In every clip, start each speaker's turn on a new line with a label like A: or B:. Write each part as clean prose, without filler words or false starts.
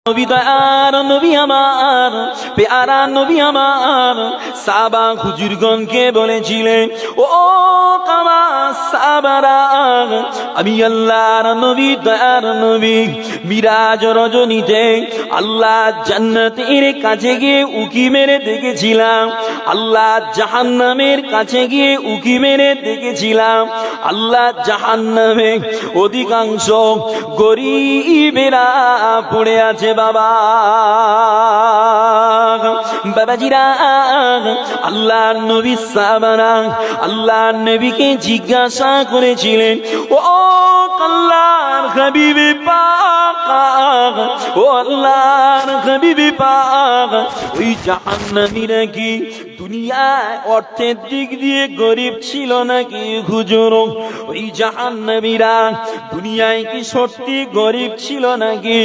A: নবী দয়ার নবী আমার, পেয়ারা নবী আমার, সাহাবা হুজুরগণকে বলেছিলেন, ও কামা সাহাবারা, আমি আল্লাহর নবী দয়ার নবী মিরাজ রজনীতে আল্লাহ জান্নাতের কাছে গিয়ে উকি মেরে দেখেছিলাম, আল্লাহ জাহান্নামের কাছে গিয়ে উকি মেরে দেখেছিলাম, আল্লাহ জাহান্নামে অধিকাংশ গরীবেরা পড়ে আছে বাবা। বাবাজিরা, আল্লাহ নবী সাহাবারা আল্লাহ নবীকে জিজ্ঞাসা করেছিলেন, ও আল্লাহর হাবিবে পাক, ও আল্লাহর হাবিবে পাক, ওই জাহান্নামীরা কি দুনিয়ায় অর্থের দিক দিয়ে গরিব ছিল নাকি হুজুর? ওই জাহান্নামীরা দুনিয়ায় কি সত্যি গরিব ছিল নাকি?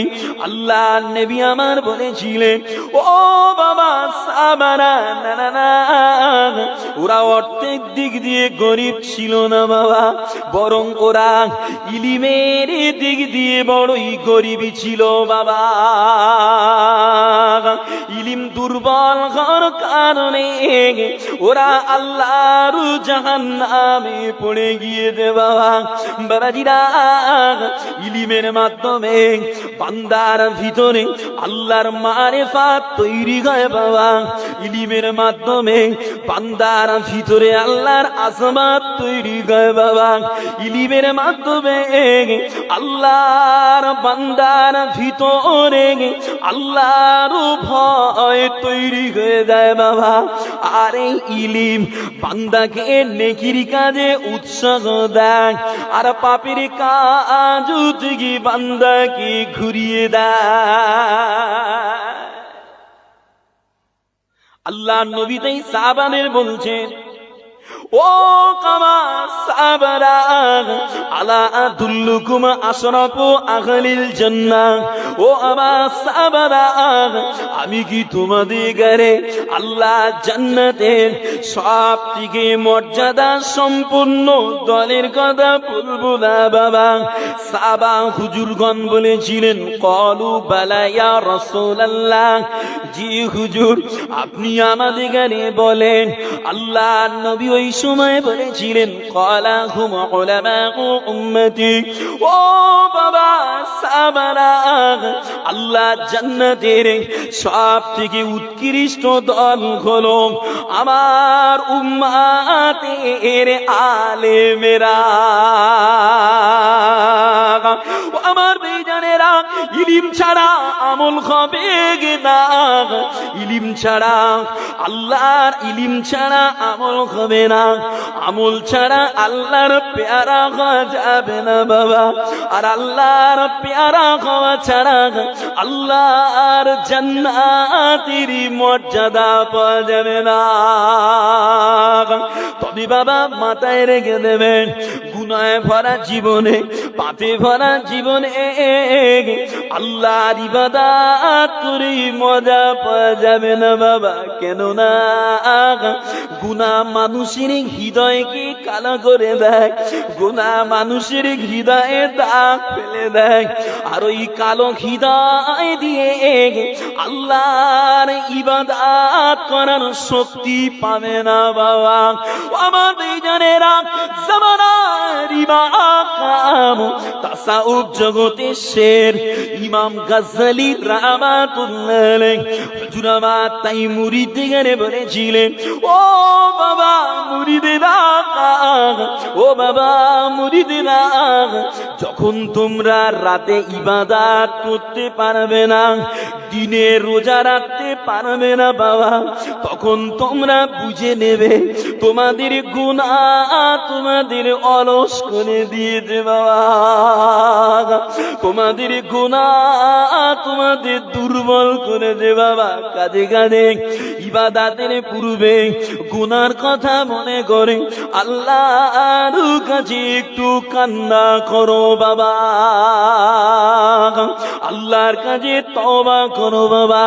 A: আল্লাহ নবী আমার বলেছিলেন, ও বাবা সাহাবারা, না না না, ওরা অর্থের দিক দিয়ে গরিব ছিল না বাবা, বরং ওরা ইলিমের দিক দিয়ে বড়ই গরিবী ছিল বাবা। ইলিম দুর্বল হওয়ার কারণে ওরা আল্লাহর জাহান্নামে পড়ে গিয়েছে বাবা। বাবাজিরা, ইলিমের মাধ্যমে বান্দার ভিতরে আল্লাহর মারিফাত তৈরি হয় বাবা। ইলিমের মাধ্যমে বান্দার ভিতরে আল্লাহর আজমত তৈরি হয় বাবা। ইলিমের মাধ্যমে আল্লাহর বান্দার ভিতরে আল্লাহর ভয় তৈরি হয়ে যায় বাবা। আর এই ইলিম বান্দাকে নেকির কাজে উৎসাহ দেয়, আর পাপের কাজ থেকে বান্দাকে ঘুরিয়ে দেয়। আল্লাহ নবী তাই সাহাবাদের বলছেন, ও কামা সাহাবারা, আলা আদুল্লুকুম আশরাফু আহলিল জান্নাহ, ও আমার সাহাবারা, আমি কি তোমাদের ঘরে আল্লাহ জান্নাতের সব থেকে মর্যাদা সম্পূর্ণ দলের কথা বলবো না বাবা? সাহাবা হুজুরগণ বলেছিলেন, ক্বালু বালা ইয়া রাসূলুল্লাহ, জি হুজুর, আপনি আমাদের ঘরে বলেন। আল্লাহ নবী ওই সময় বলেছিলেন, ক্বালা হুম উলামাউ উম্মতি, ও বাবা সাহাবারা, আল্লাহ জান্নাতের সব থেকে উৎকৃষ্ট দল হলো আমার উম্মতের আলেমেরা। আমার বেজানেরা, ইলিম ছাড়া আমল হবে না, ইলিম ছাড়া আল্লাহর ইলিম ছাড়া আমল হবে না, আমল ছাড়া আল্লাহর পেয়ারা হওয়া যাবে না বাবা। আর আল্লাহর পেয়ারা হওয়া ছাড়া আল্লাহর জান্নাতের মর্যাদা পাওয়া যাবে না। তবে বাবা মাথায় রেখে দেবেন, গুনাহে ভরা জীবনে, পাপে ভরা জীবনে আল্লাহর ইবাদত করে মজা পাওয়া যাবে না বাবা। কেননা গুনাহ মানুষের হৃদয়কে কালো করে দেয়, গুনাহ মানুষের হৃদয়ে দাগ ফেলে দেয়, আর ওই কালো হৃদয় দিয়ে আল্লাহর ইবাদত করার শক্তি পাবে না বাবা। আমার বেজানেরা, জামানার ইমাম, তাসাউফ জগতের শের ইমাম গাজ্জালী রাহমাতুল্লাহ আলাইহি হুজুর আমার তাই মুরিদদের বলেছিলেন, ও বাবা মুরিদেরা, ও বাবা মুরিদেরা, যখন তোমরা রাতে ইবাদত করতে পারবে না, দিনে রোজা রাখতে পারবে না বাবা, তখন তোমরা বুঝে নেবে তোমাদের গুনাহ তোমাদের অলস করে দিয়েছে বাবা, তোমাদের গুনাহ তোমাদের দুর্বল করে দে বাবা। কাঁদে কাঁদে ইবাদতের পূর্বে গুনার কথা মনে করে আল্লাহর কাছে একটু কান্না করো বাবা, আল্লাহর কাছে তওবা করো বাবা।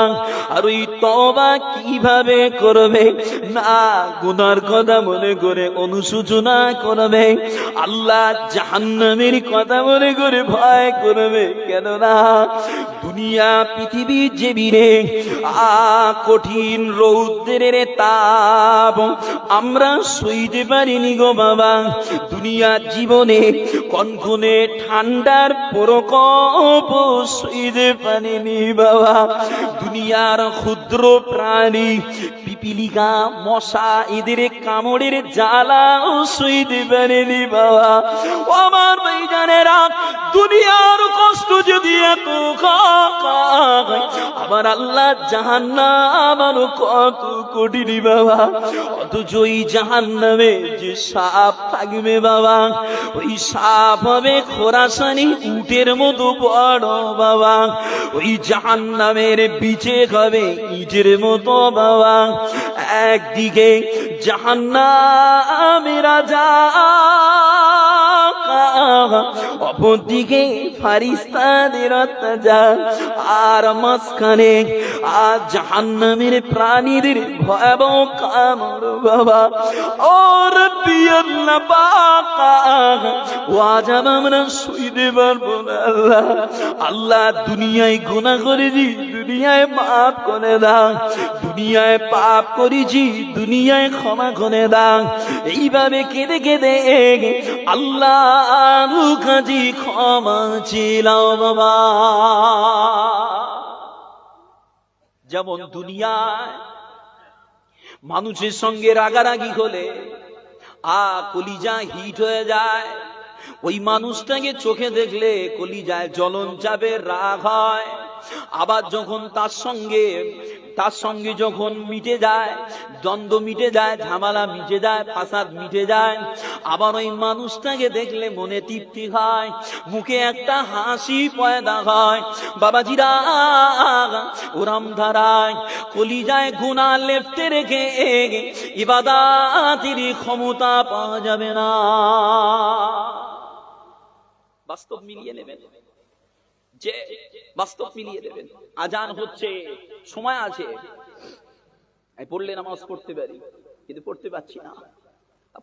A: আর ওই তওবা কিভাবে করবে না, গুনার কথা মনে করে অনুশোচনা করবে, আল্লাহ জাহান্নামের কথা মনে করে ভয় করবে। কেননা দুনিয়া পৃথিবী জেবিরে কঠিন রৌদ্রের তাপ আমরা সইতে পারিনি গো বাবা। দুনিয়া জীবনে কনকনে ঠান্ডার প্রকোপ সইতে পারিনি বাবা। দুনিয়ার ক্ষুদ্র প্রাণী পিপিলিকা মশা এদের কামড়ের জ্বালাও সইতে পারেনি বাবা। ও আমার ভাইজানেরা, দুনিয়ার কষ্ট যদি এত আমার আল্লাহ জাহান্নাম আরো কত কঠিন বাবা। অথচ ওই জাহান্নামে যে সাপ থাকবে বাবা, ওই সাপ হবে খোরাসানি উটের মতো বড় বাবা। ওই জাহান্নামের বিচে হবে ইটের মতো বাবা। একদিকে জাহান্নামের আযাব, অপরদিকে ফারিস্তাদের অত্যাচার, আর মাঝখানে জাহান্নামের প্রাণীদের ভয়াবহ কামড় বাবা। ও রব্বি আল্লাহ পাক, ও আযাব আমরা সইতে পারবো না আল্লাহ। আল্লাহ দুনিয়ায় গুনাহ করেছি, দুনিয়ায় পাপ করে দাও, দুনিয়ায় পাপ করেছি, দুনিয়ায় ক্ষমা করে দাও। এইভাবে কেঁদে কেঁদে আল্লাহ কাজী ক্ষমা চেলাও বাবা। যেমন দুনিয়ায় মানুষের সঙ্গে রাগারাগি হলে কলিজা হিট হয়ে যায়, ওই মানুষটাকে চোখে দেখলে কলিজায় জ্বলন চাপে রাগ হয়। আবার যখন তার সঙ্গে যখন মিটে যায়, দ্বন্দ্ব মিটে যায়, ঝামেলা মিটে যায়, ফাসাদ মিটে যায়, আবার ওই মানুষটাকে দেখলে মনে তৃপ্তি হয়, মুখে একটা হাসি পয়দা হয়। বাবাজিরা, ওরাম ধারায় কলিজায় গুনাহ লেপ্টে রেখে ইবাদতের ক্ষমতা পাওয়া যাবে না। বাস্তব মিলিয়ে নেবেন, যে বাস্তব মিলিয়ে দেবেন। আজান হচ্ছে, সময় আছে, পড়লে নামাজ পড়তে পারি, কিন্তু পড়তে পারছি না,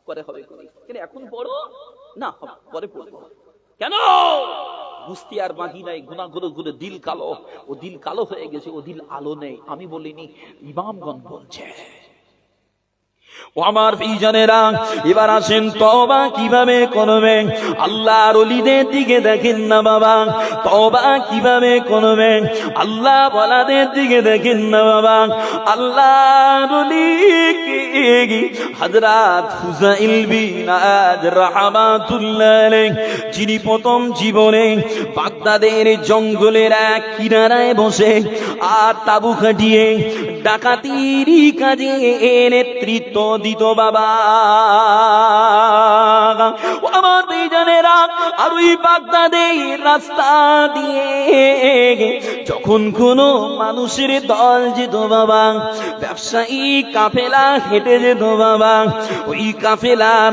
A: পরে হবে কিন্তু এখন পড়ো না, পরে পড়বো। কেন? বুঝতে আর বাকি নাই, গুনাহ করে করে দিল কালো, ও দিল কালো হয়ে গেছে, ও দিল আলো নেই। আমি বলিনি, ইমামগণ বলছে। ও আমার ভাইজানেরা, এবার আসেন তওবা কিভাবে করবেন। আল্লাহর ওলিদের দিকে দেখেন না বাবা, তওবা কিভাবে করবেন। আল্লাহ ওয়ালাদের দিকে দেখেন না বাবা। আল্লাহর ওলি হযরত ফুযাইল বিন আদ রাহমাতুল্লাহ আলাইহি, যিনি প্রথম জীবনে বাগদাদের জঙ্গলের এক কিনারায় বসে আর তাবু খাটিয়ে ডাকাতির কাজে নেতৃত্ব দিত বাবা। আমার ভাইজানেরা, আর ওই বাগদাদের রাস্তা দিয়ে যখন কোনো মানুষের দল যেত বাবা, ব্যবসায়ী কাফেলা হেঁটে যেত বাবা, ওই কাফেলার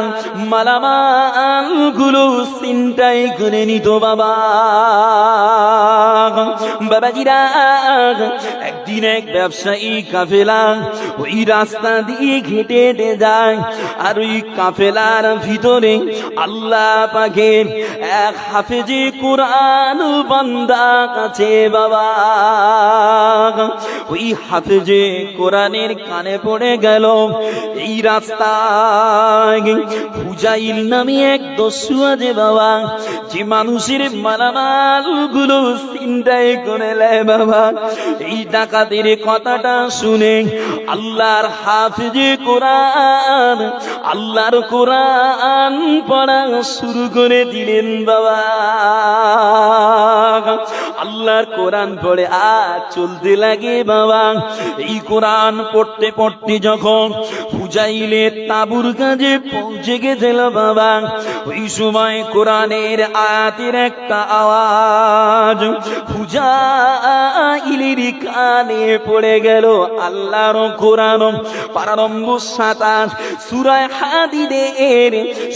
A: মালামাল গুলো ছিনতাই করে নিত বাবা। বাবাজিরা, একদিন এক ব্যবসায়ী কাফেলা ওই রাস্তা দিয়ে হেঁটে হেঁটে যায়, আর ওই কাফেলার ভিতরে আল্লাহ পাকের এক হাফেজে কোরআন বান্দা আছে বাবা। ওই হাফেজে কোরআনের কানে পড়ে গেল, এই রাস্তায় ফুজাইল নামে এক দস্যু আছে বাবা, যে মানুষের মালামাল গুলো ছিনতাই করে নেয় বাবা। এই ডাকাতের কথাটা শুনে আল্লাহর হাফেজে কোরআন, আল্লাহর কোরআন পড়া শুরু করে দিলেন বাবা। আল্লাহর কোরআন পড়ে চলতে লাগে বাবা। এই কোরআন পড়তে পড়তে যখন ফুজাইলের তাবুর কাছে পৌঁছে গেছিল বাবা, ওই সময় কোরআনের আয়াতের একটা আওয়াজ ফুজাইলের কানে পড়ে গেল আল্লাহর কোরআন পারা নম্বর 27 সূরা হাদীদের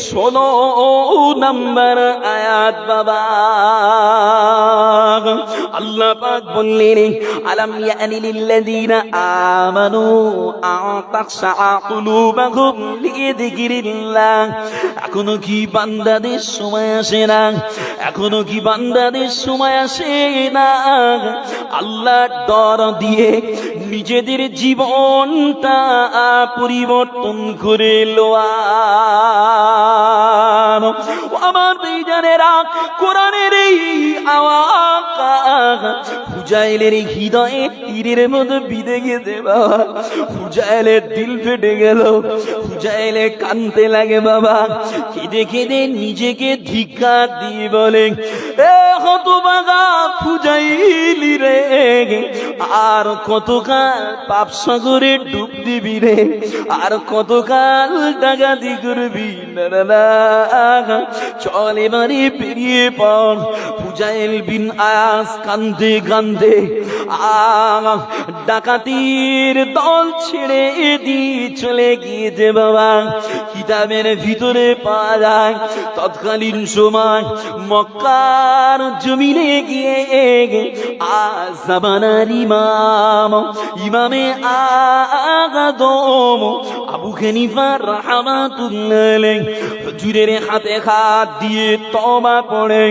A: 16 নম্বর আয়াত বাবা। আল্লাহ পাক বললেন আলাম ইয়ানি লিল্লাযিনা আমানু আতাখশা কুলুবাহুম লিযিকরিল্লাহ। এখনো কি বান্দাদের সময় আসে না? এখনো কি বান্দাদের সময় আসে না আল্লাহর ডর দিয়ে নিজেদের জীবনটা পরিবর্তন করে লোয়ার? আমার বেজানেরা কোরআনের এই আওয়াজ ফুজাইলের হৃদয়ে তীরের মতো বিঁধে গেছে বাবা। ফুজাইলের দিল ফেটে গেল, ফুজাইলে কানতে লাগে বাবা। কেঁদে কেঁদে নিজেকে ধিক্কার দিয়ে বলে, এ হতভাগা ফুজাইলি রে, আর কতকাল পাপ সাগরে ডুব দিবি রে, আর কতকাল ডাকাতি করবি না। চল এবারে পেরিয়ে পড়। ফুজাইল বিন আয়াস কান্দে কান্দে ডাকাতির দল ছেড়ে দিয়ে চলে গিয়েছে বাবা। কিতাবের ভিতরে পাওয়া যায় তৎকালীন সময় মক্কার জমিনে গিয়ে জামানার ইমামে আদম আবু হানিফা রাহমাতুল্লাহ আলাইহি হুজুরের হাতে হাত দিয়ে তওবা পড়ে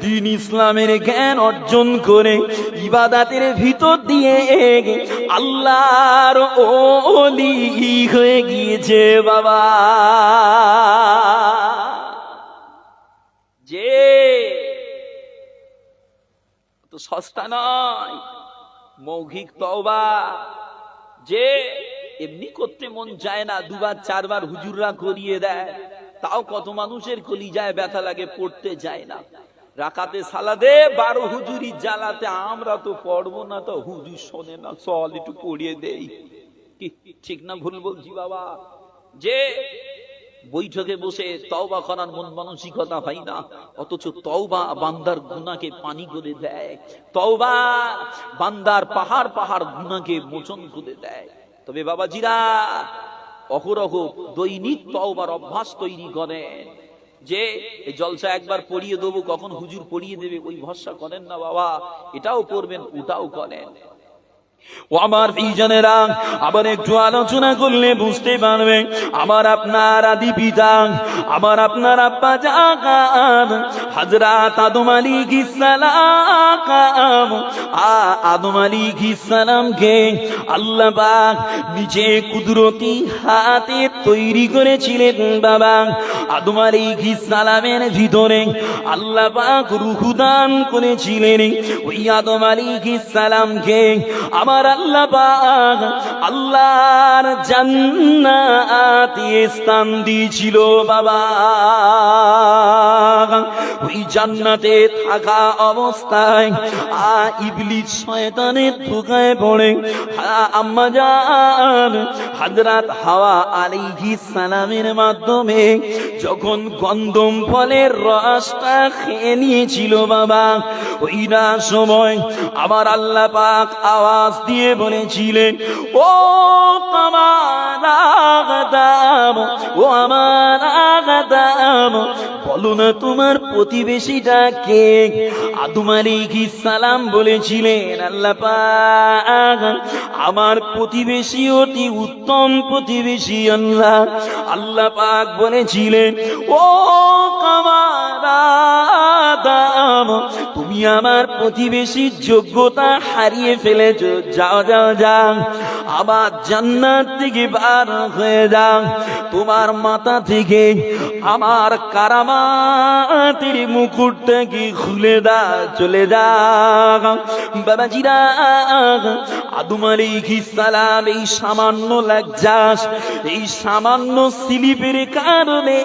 A: দ্বীন ইসলামের জ্ঞান অর্জন করে ইবাদতের ভিতর দিয়ে আল্লাহর ওলি হয়ে গিয়েছে বাবা। যে তো সস্তা নয় মৌখিক তওবা, যে এমনি করতে মন চায় না, দুবার চারবার হুজুররা করিয়ে দেয়, তাও কত মানুষের কলিজায় ব্যথা লাগে, পড়তে যায় না। রাকাতে সালাদে 12 হুজুরি জ্বালাতে আমরা তো পড়বো না, তো হুজুর শোনে না, চল একটু পড়িয়ে দেই। ঠিক না ভুল বলছি বাবা? যে বৈঠকে বসে তওবা করার মন মানসিকতা হয় না, অথচ তওবা বান্দার গুনাহকে পানি করে দেয়। তওবা বান্দার পাহাড় পাহাড় গুনাহকে মোচন করে দেয়। তবে বাবাজিরা অহরহ দৈনিক তওবার অভ্যাস তৈরি করেন। যে এই জলসা একবার পড়িয়ে দেবো, কখন হুজুর পড়িয়ে দেবে ওই ভরসা করেন না বাবা। এটাও করবেন, ওটাও করেন। ও আমার প্রিয়জনেরা, আবার একটু আলোচনা করলে বুঝতে পারবে আমার আপনার আদি পিতা, আমার আপনার আব্বা জান হযরত আদম আলাইহিস সালাম। আদম আলাইহিস সালামকে আল্লাহ পাক নিজে কুদরতি হাতে তৈরি করেছিলেন বাবা। আদম আলাইহিস সালামের ভিতরে আল্লাহ পাক রূহ দান করেছিলেন। ওই আদম আলাইহিস সালামকে আমার আল্লাহ পাক আল্লাহর জান্নাতে স্থান দিয়েছিল বাবা। ওই জান্নাতে থাকা অবস্থায় ইবলিস শয়তানের ধোঁকায় পড়ে আম্মা জান হযরত হাওয়া আলাইহিস সালামের মাধ্যমে যখন গন্ধম ফলের রসটা খেয়ে নিয়েছিল বাবা, ওই না সময় আমার আল্লাহ পাক আওয়াজ দিয়ে বলেছিলেন, ও আমার আদম, ও আমার আদম, বলো না তোমার প্রতিবেশীটা কে? আদম আলাইহিস সালাম বলেছিলেন, আল্লাহ পাক আমার প্রতিবেশী অতি উত্তম প্রতিবেশী আল্লাহ। আল্লাহ পাক বলেছিলেন, ও আমার আদম, তুমি আমার প্রতিবেশীর যোগ্যতা হারিয়ে ফেলেছো, যাও যাও যাও, আবার জান্নাত থেকে বার হয়ে যাও, তোমার মাথা থেকে আমার কারামাতের মুকুটটা কি খুলে দাও, চলে যাও। বাবাজিরা, আদম আলাইহিস সালাম এই সামান্য লজ্জাস, এই সামান্য স্লিপের কারণে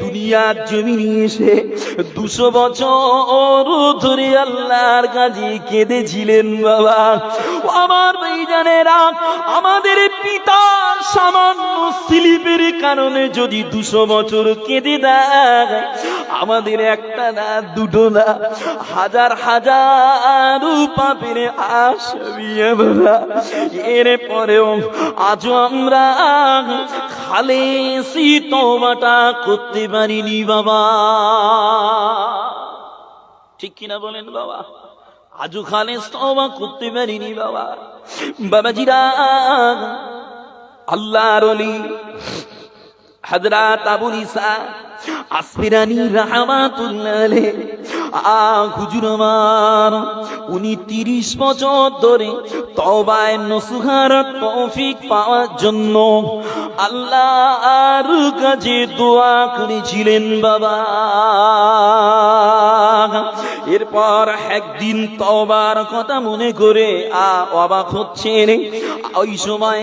A: দুনিয়ার জমিনে এসে 200 বছর ধরে আল্লাহর কাছে কেঁদেছিলেন বাবা। আমার ভাইজানেরা, আমাদের পিতার সামান্য স্লিপের কারণে যদি 200 বছর কেঁদে দেয়, আমাদের একটা না দুটো না হাজার হাজার পাপের আসামি আমরা। এর পরেও আজও আমরা খালেসি তওবাটা করতে পারিনি বাবা। ঠিক কিনা বলেন বাবা? আজও খালেস তওবা করতে পারিনি বাবা। বাবাজিরা, আল্লাহর ওলি হযরত আবুল ইসা আসফিরানী রাহমাতুল্লাহ আলাইহি হুজুর আমার, উনি 30 বছর ধরে তওবায়ে নসুহার তৌফিক পাওয়ার জন্য আল্লাহর কাছে দোয়া করেছিলেন বাবা। এরপর একদিন তওবার কথা মনে করে অবাক হচ্ছেন। ওই সময়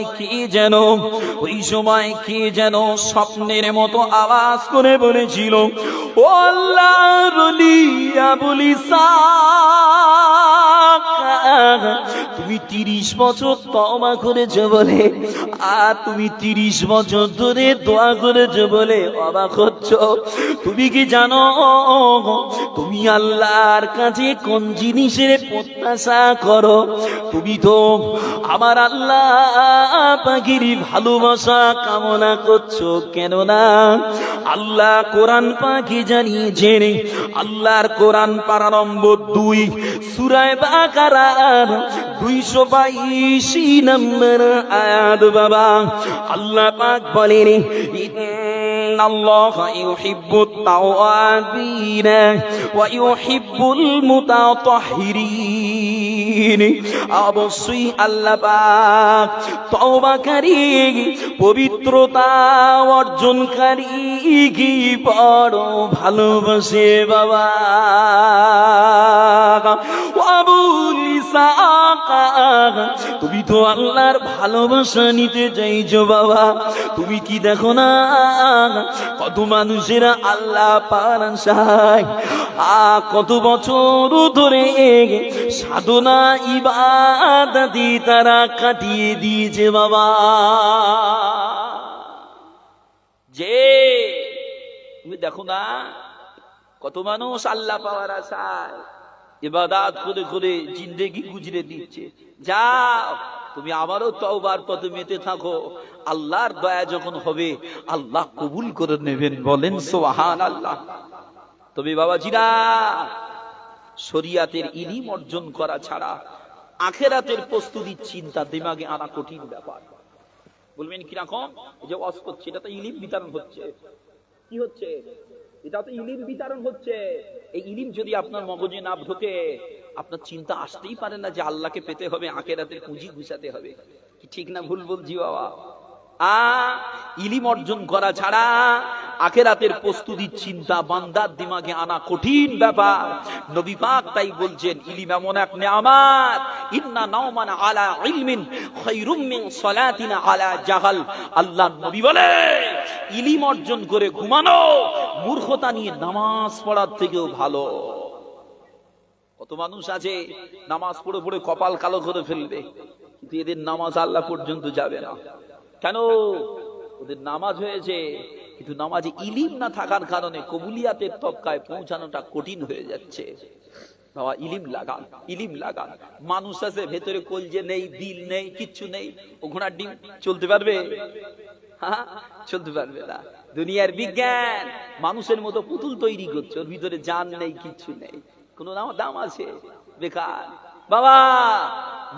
A: কে যেন স্বপ্নের মতো আওয়াজ করে বলেছিল, ও আল্লাহর ওলি আবুল ইসা, তুমি 30 বছর তওবা করেছো বলে, তুমি 30 বছর ধরে দোয়া করেছো বলে অবাক হচ্ছ। তুমি কি জানো তুমি আল্লাহর কাছে কোন জিনিসের প্রত্যাশা করো? তুমি তো আমার আল্লাহ পাকের ভালোবাসা কামনা করছো। কেননা আল্লাহ কোরআন পাকে জানিয়েছেন, আল্লাহর কোরআন পারা নম্বর 2 সূরা বাকারার 222 নম্বর আয়াত বাবা। আল্লাহ পাক বলেন, ইন্নাল্লাহা ইউহিব্বুত তাওয়াবিনা ওয়া ইউহিব্বুল মুতাতাহহিরিন। অবশ্যই আল্লাহ পাক তওবাকারী, পবিত্রতা অর্জনকারী কি বড় ভালোবাসে বাবা। আবুল ইসা, তুমি তো আল্লাহর ভালোবাসা নিতে চাইছো বাবা। তুমি কি দেখো না কত মানুষেরা আল্লাহ পাওয়ার আশায় কত বছর ধরে সাধনা ইবাদতি তারা কাটিয়ে দিয়েছে বাবা। যে তুমি দেখো না কত মানুষ আল্লাহ পাওয়ার আশায় ইবাদত করে করে জিন্দেগি গুজরে দিচ্ছে। যাও, তুমি আবারও তওবার পথে মেতে থাকো। আল্লাহর দয়া যখন হবে আল্লাহ কবুল করে নেবেন। বলেন সুবহানাল্লাহ। তবে বাবাজিরা, শরিয়াতের ইলম অর্জন করা ছাড়া আখিরাতের প্রস্তুতির চিন্তা দিমাগে আনা কঠিন ব্যাপার। বলবেন কিরকম? এই যে ওয়াজ করছে, এটা তো ইলম বিতরণ হচ্ছে। কি হচ্ছে? এটা তো ইলম বিতরণ হচ্ছে। এই ইলম যদি আপনার মগজে না ঢোকে, আপনার চিন্তা আসতেই পারে না যে আল্লাহকে পেতে হবে, আখিরাতের পুঁজি গুছাতে হবে। কি ঠিক না ভুল বলছি বাবা? ইলম অর্জন করা ছাড়া আখিরাতের প্রস্তুতির চিন্তা বান্দার দিমাগে আনা কঠিন ব্যাপার। নবী পাক তাই বলছেন, ইলম এমন এক নিয়ামত, ইন্না নাওমান আলা ইলমিন খায়রুম মিন সালাতিনা আলা জাহাল। আল্লাহ নবী বলে, ইলম অর্জন করে ঘুমানো মূর্খতা নিয়ে নামাজ পড়ার থেকেও ভালো। কত মানুষ আছে নামাজ পড়ে পড়ে কপাল কালো করে ফেলবে, কিন্তু এদের নামাজ আল্লাহ পর্যন্ত যাবে না। কেন? ওদের নামাজ হয়েছে, কিন্তু নামাজে ইলম না থাকার কারণে কবুলিয়াতের তবকায় পৌঁছানোটা কঠিন হয়ে যাচ্ছে। বাবা, ইলম লাগান, ইলম লাগান। মানুষ আছে ভেতরে কলজে নেই, দিল নেই, কিচ্ছু নেই, ও ঘোড়ার ডিম চলতে পারবে? চলতে পারবে না। দুনিয়ার বিজ্ঞান মানুষের মতো পুতুল তৈরি করছে, ওর ভিতরে জান নেই, কিচ্ছু নেই, কোন দাম আছে? বেকার। বাবা,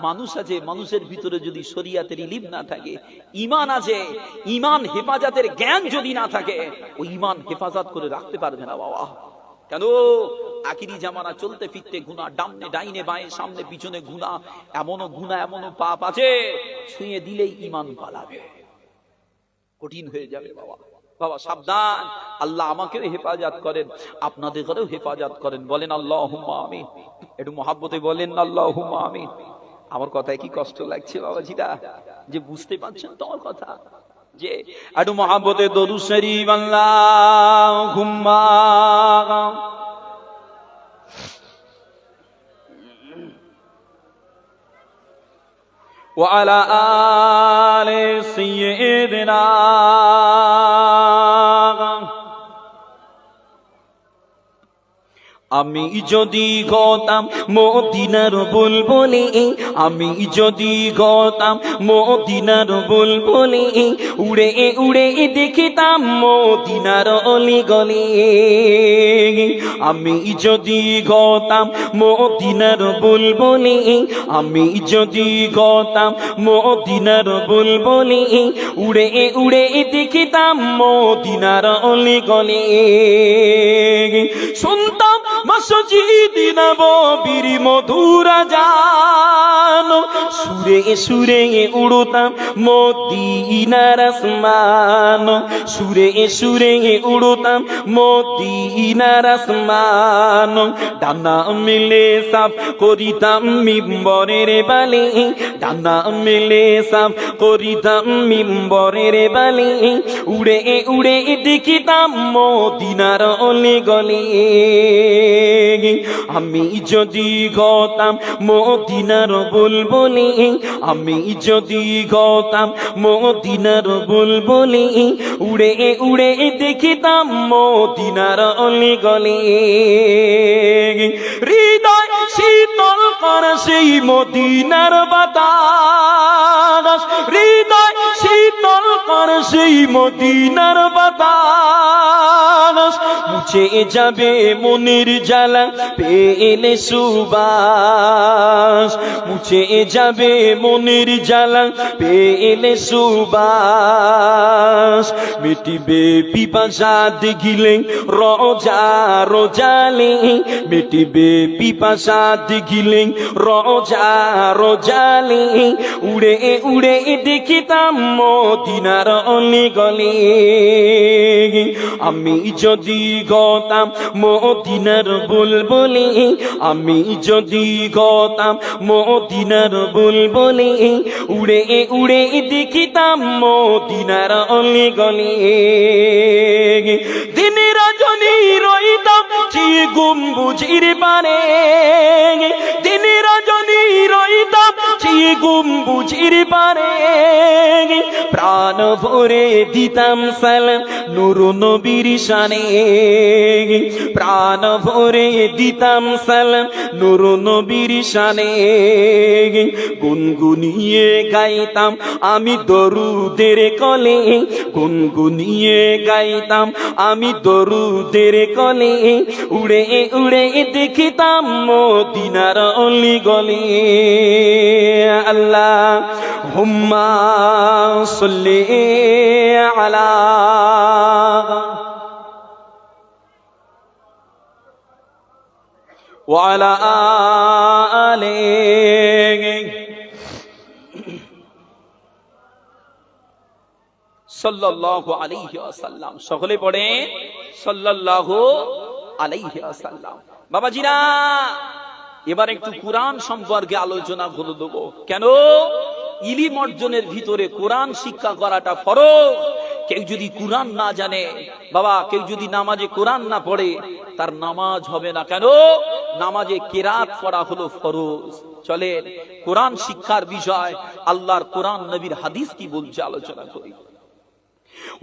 A: মানুষ আছে, মানুষের ভিতরে যদি শরিয়াতের ইলম না থাকে, ঈমান আছে, ঈমান হেফাজতের জ্ঞান যদি না থাকে, ওই ঈমান হেফাজত করে রাখতে পারবে না বাবা। কেন? আখিরি জামানা চলতে ফিরতে গুনাহ, ডাইনে বাঁয়ে সামনে পিছনে গুনাহ, এমনও পাপ আছে ছুঁয়ে দিলেই ঈমান পালাবে, কঠিন হয়ে যাবে বাবা। বাবা সাবধান, আল্লাহ আমাকেও হেফাজত করেন, আপনাদেরও হেফাজত করেন। বলেন আল্লাহুম্মা আমিন। একটু মহাব্বতে বলেন আল্লাহুম্মা আমিন। আমার কথায় কি কষ্ট লাগছে বাবাজিরা? যে বুঝতে পারছেন তো আমার কথা? যে একটু মহাব্বতে দরুদ শরীফ আল্লাহুম্মা ওয়া আলা আলি সাইয়্যিদিনা আমি যদি গতাম মদিনার বুলবুলি, আমি যদি গতাম মদিনার বুলবুলি, উড়ে উড়ে দেখিতাম মদিনার অলি গলি। আমি যদি গতাম মদিনার বুলবুলি, আমি যদি গতাম মদিনার বুলবুলি, উড়ে উড়ে দেখিতাম মদিনার অলি গলি। শুনতাম মসজিদি নববীর মধুর আযান, সুরে সুরে উড়তাম মদিনার আসমান, সুরে সুরে উড়তাম মদিনার আসমান। ডানা মেলে সাফ করিতাম মিম্বরের বালি, ডানা মেলে সাফ করিতাম মিম্বরের বালি, উড়ে উড়ে দেখিতাম মদিনার অলি গলি। আমি যদি গতাম মদিনার বুলবুলি, আমি যদি গতাম মদিনার বুলবুলি, উড়ে উড়ে দেখিতাম মদিনার অলি গলি। হৃদয় শীতল করে সেই মদিনার বাতাস, হৃদয় শীতল করে সেই মদিনার বাতাস। মুছে যাবে মনের জ্বালা পেলে সুবাস, মুছে যাবে মনের জ্বালা পেলে সুবাস। মিটিবে পিপাসা দেখিলে রোজা রোজালে, মিটিবে পিপাসা দেখিলে রোজা রোজালে, উড়ে উড়ে দেখিতাম মদিনার অলি গলি। আমি যদি গতাম মদিনার বুলবুলি, আমি যদি গতাম মদিনার বুলবুলি, উড়ে উড়ে দেখিতাম মদিনার অলি গলি। দিন রজনী রইতাম চিয়ে গম্বুজের পানে, দিন রজনী রইতাম চিয়ে গম্বুজের পানে। প্রাণ ভরে দিতাম সালাম নূর নবীর শানে, প্রাণ ভরে দিতাম সালাম নূর নবীর শানে। গুনগুনিয়ে গাইতাম আমি দরুদের কলে, গুনগুনিয়ে গাইতাম আমি দরুদের কলে, উড়ে উড়ে দেখিতাম মদিনার অলি গলি। আল্লাহুম্মা সাল্লি আলা ওয়ালা আলিহি সাল্লাল্লাহু আলাইহি ওয়াসাল্লাম। সকলে পড়ে সাল্লাল্লাহু আলাইহি ওয়াসাল্লাম। বাবাজিরা, এবার একটু কোরআন সম্পর্কে আলোচনা করে দেব। কেন? ইলম অর্জনের ভিতরে কোরআন শিক্ষা করাটা ফরজ। কেউ যদি কোরআন না জানে, বাবা, কেউ যদি নামাজে কোরআন না পড়ে, তার নামাজ হবে না। কেন? নামাজে কিরাত পড়া হলো ফরজ। চলে কোরআন শিক্ষার বিষয়, আল্লাহর কোরআন, নবীর হাদিস কি বলছে আলোচনা করি।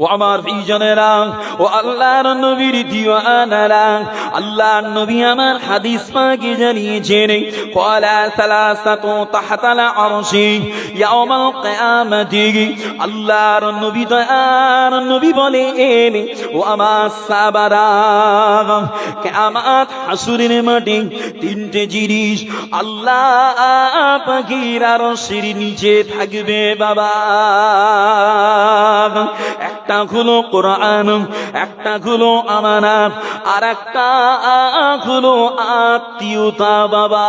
A: ও আমার প্রিয়জনেরা, ও আল্লাহর নবীর দিওয়ানারা, আল্লাহর নবী আমার হাদিস পাকে জানিয়েছেন, ক্বালা সালাসাতু তাহতাল আরশি ইয়াউমাল কিয়ামাতি। আল্লাহর নবী দয়ার নবী বলেন, ও আমার সাহাবারা, কিয়ামত হাসরের মাঠে তিনটে জিনিস আল্লাহ পাকের আরশের নিচে থাকবে বাবা। একটা হলো কোরআন, একটা হলো আমানত, আর একটা হলো আত্মীয়তা বাবা।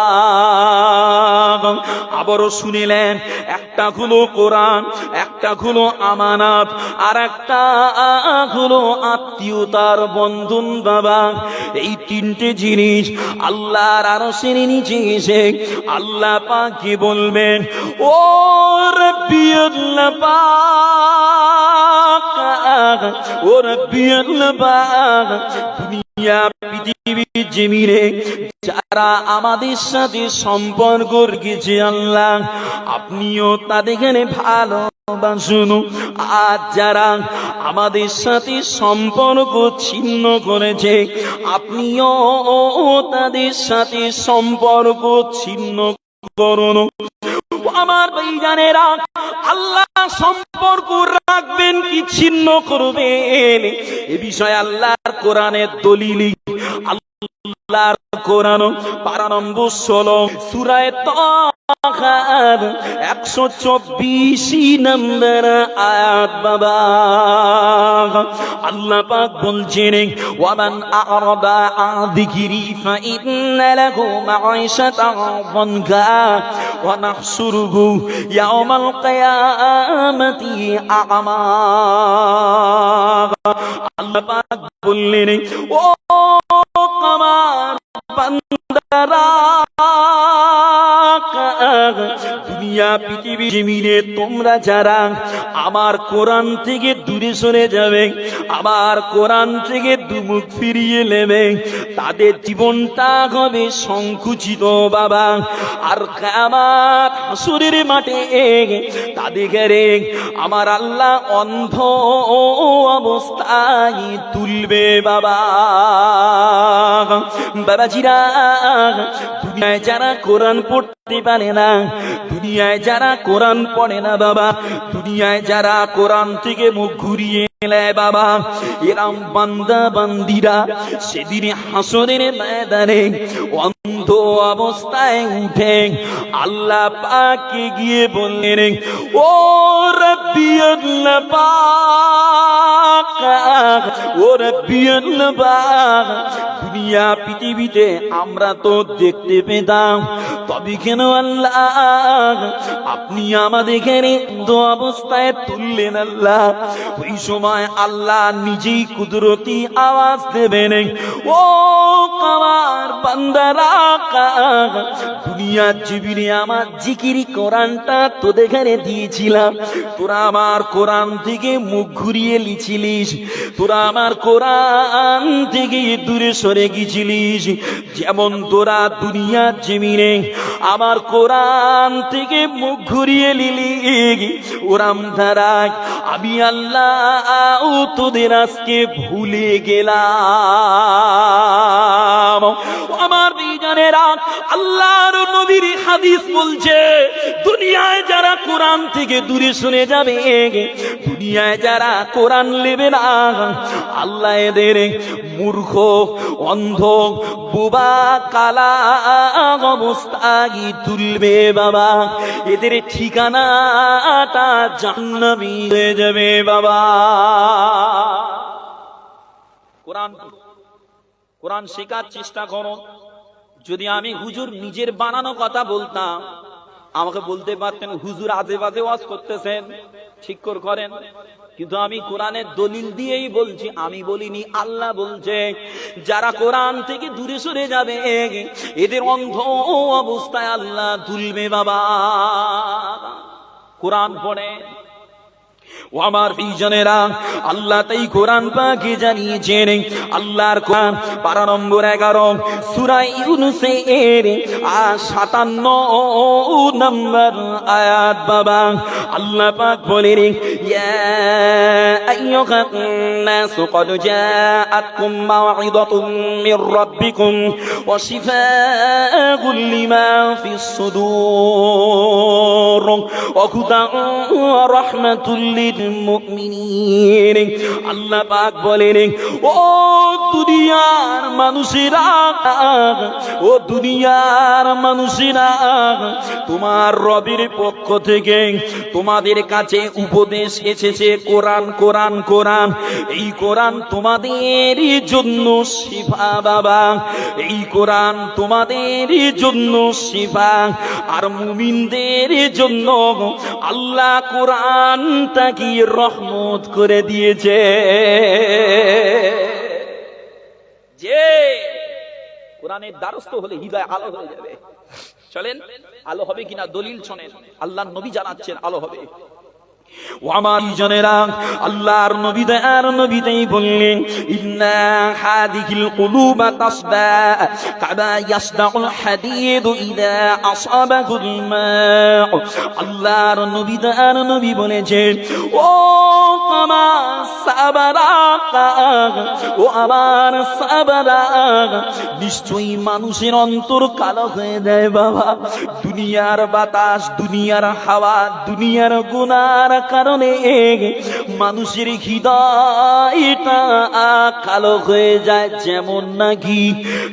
A: আবারও শুনিলেন, একটা হলো কোরআন, একটা হলো আমানত, আর একটা হলো আত্মীয়তার বন্ধন বাবা। এই তিনটে জিনিস আল্লাহর আরশের নিচে এসে আল্লাহ পাক কি বলবেন, ও রব্বি আল্লাহ পাক, ও রব্বি আল্লাহ পাক, দুনিয়া পৃথিবীর জমিনে যারা আমাদের সাথে সম্পর্ক রেখেছে আল্লাহ, আপনিও তাদের ভালো শুনো, আজ যারা আমাদের সাথে সম্পর্ক ছিন্ন করেছে, আপনিও তাদের সাথে সম্পর্ক ছিন্ন করুন। আমার ভাইজানেরা, আল্লাহ সম্পর্ক রাখবেন কি ছিন্ন করবেন, এ বিষয়ে আল্লাহর কোরআনের দলিল। আল্লাহর কোরআন পারা নম্বর 16 সূরা তাহা 124 নম্বর আয়াত। বাবা আল্লাহ পাক বলছেন, ওয়ামান আ'রাদা আন যিকরি ফাইন্না লাহু মাঈশাতান দানকা ওয়া নাহশুরুহু ইয়াওমাল কিয়ামাতি আ'মা। আল্লাহ পাক বললেন, ও আমার বান্দারা, দুনিয়া পৃথিবী জমিনে তোমরা যারা আমার কোরআন থেকে দূরে সরে যাবে, আমার কোরআন থেকে দুমুখ ফিরিয়ে নেবে, তাদের জীবনটা হবে সংকুচিত বাবা। আর কিয়ামত হাসরের মাঠে তাদেরকে আমার আল্লাহ অন্ধ অবস্থায় তুলবে বাবা। বাবাজিরা, দুনিয়ায় যারা কোরআন পড়তে পারে না, দুনিয়ায় যারা কোরআন পড়ে না বাবা, দুনিয়ায় যারা কোরআন থেকে মুখ ঘুরিয়ে নেয় বাবা, এরম বান্দা বান্দিরা সেদিন হাসরের ময়দানে অন্ধ অবস্থায় উঠে আল্লাহ পাককে গিয়ে বললেন, ও রব্বি আল্লাহ পাক, ও রব্বি আল্লাহ পাক, দুনিয়া পৃথিবীতে আমরা তো দেখতে পেতাম, তবে কেন আল্লাহ আপনি আমাদের দো অবস্থায় তুললেন? আল্লাহ ওই সময় আল্লাহ নিজেই কুদরতি আওয়াজ দেবেন, ও আমার বান্দারা, দুনিয়ার জীবনে আমার জিকির কোরআনটা তোদের ঘরে দিয়েছিলাম, তোরা আমার কোরআন থেকে মুখ ঘুরিয়ে লিছিলিস, তোরা আমার কোরআন থেকে দূরে সরে গেছিলিস। যেমন তোরা দুনিয়ার জমিনে আমার কোরআন থেকে মুখ ঘুরিয়ে লিলি, ওরাম ধারা আমি আল্লাহ তোদের আজকে ভুলে গেলাম। আমার বিজানেরা, আল্লাহর নবীর হাদিস বলছে, দুনিয়ায় যারা কোরআন থেকে দূরে সরে যাবে, দুনিয়ায় যারা কোরআন নেবে না, আল্লাহ এদের মূর্খ, অন্ধ, বোবা, কালা অবস্থায় তুলবে বাবা। এদের ঠিকানাটা জাহান্নামী হয়ে যাবে বাবা। কোরআন শেখার চেষ্টা করো। যদি আমি হুজুর নিজের বানানো কথা বলতাম, আমাকে বলতে পারতেন হুজুর আজে বাজে ওয়াজ করতেছেন, ঠিক করেন। কিন্তু আমি কোরআনের দলিল দিয়েই বলছি, আমি বলিনি, আল্লাহ বলছে যারা কোরআন থেকে দূরে সরে যাবে এদের অন্ধ অবস্থায় আল্লাহ তুলবে বাবা। কোরআন পড়ে ও আমার প্রিয়জনেরা, আল্লাহ তাই কোরআন পাকে জানিয়েছেন, আল্লাহর কোরআন পারা নম্বর 11 সূরা ইউনূসের 57 নম্বর আয়াত বাবা। আল্লাহ পাক বলেন, ইয়া আইয়ুহান নাস ক্বাদ জাআতকুম মাউইযাতুম মির রাব্বিকুম ওয়া শিফাউন লিমা ফিস সুদূর ওয়া হুদান ওয়া রাহমাতুল মুমিনিন। আল্লাহ পাক বলেন, ও দুনিয়ার মানুষেরা, ও দুনিয়ার মানুষেরা, তোমার রবের পক্ষ থেকে তোমাদের কাছে উপদেশ এসেছে, কোরআন কোরআন কোরআন। এই কোরআন তোমাদের জন্য শিফা বাবা, এই কোরআন তোমাদের জন্য শিফা। আর মুমিনদের জন্য আল্লাহ কোরআনটা কি রহমত করে দিয়েছে। যে কোরআনের দ্বারস্থ হলে হৃদয় আলো হয়ে যাবে। চলেন, আলো হবে কিনা দলিল শোনেন। আল্লাহর নবী জানাচ্ছেন আলো হবে। ও আমার জনেরা, আল্লাহর নবী দয়ার নবী তাই বললেন, ইন্না হাদিহিল কুলুবা তাসদা কামা ইয়াসদাউল হাদীদ ইযা আসাবাহুল মা। আল্লাহর নবী দয়ার নবী বলেছেন, ও আমার সাহাবারা, ও আমার সাহাবারা, নিশ্চয়ই মানুষের অন্তর কালো হয়ে যায় বাবা। দুনিয়ার বাতাস, দুনিয়ার হাওয়া, দুনিয়ার গুনার কারণে মানুষের হৃদয়টা কালো হয়ে যায়। যেমন নাকি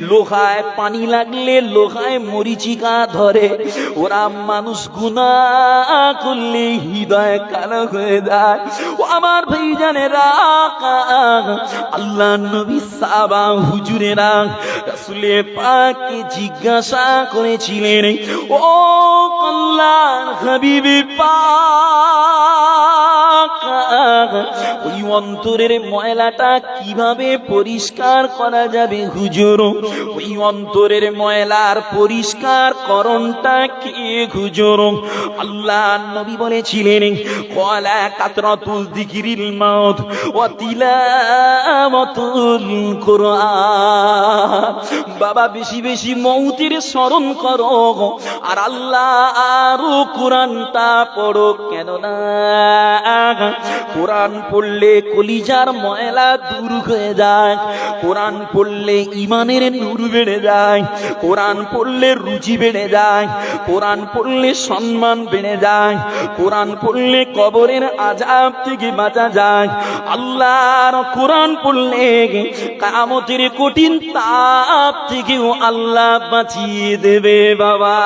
A: লোহায় পানি লাগলে লোহায় মরিচিকা ধরে, ওরা মানুষ গুনাহ করলে হৃদয় কালো হয়ে যায়। ও আমার ভাইজানেরা, আল্লাহ নবী সাহাবা হুজুরেরা রাসূলে পাককে জিজ্ঞাসা করেছিলেন, ও আল্লাহর হাবিব পাক, ওই অন্তরের ময়লাটা কিভাবে পরিষ্কার করা যাবে হুজুর? ওই অন্তরের ময়লার পরিষ্কার করণটা কি হুজুর? আল্লাহ নবী বলেছিলেন, ক্বালা কাতরাতুল যিকরিল মাউত ওয়া তিলাওয়াতুল কুরআন। বাবা বেশি বেশি মৌতের স্মরণ করো আর আল্লাহর কোরআনটা পড়ো। কেননা কোরআন পড়লে কলিজার ময়লা দূর হয়ে যায়, কোরআন পড়লে ঈমানের নূর বেড়ে যায়, কোরআন পড়লে রুচি বেড়ে যায়, কোরআন পড়লে সম্মান বেড়ে যায়, কোরআন পড়লে কবরের আযাব থেকে বাঁচা যায়। আল্লাহর কোরআন পড়লে কিয়ামতের কঠিন তাপ থেকেও আল্লাহ বাঁচিয়ে দেবে বাবা।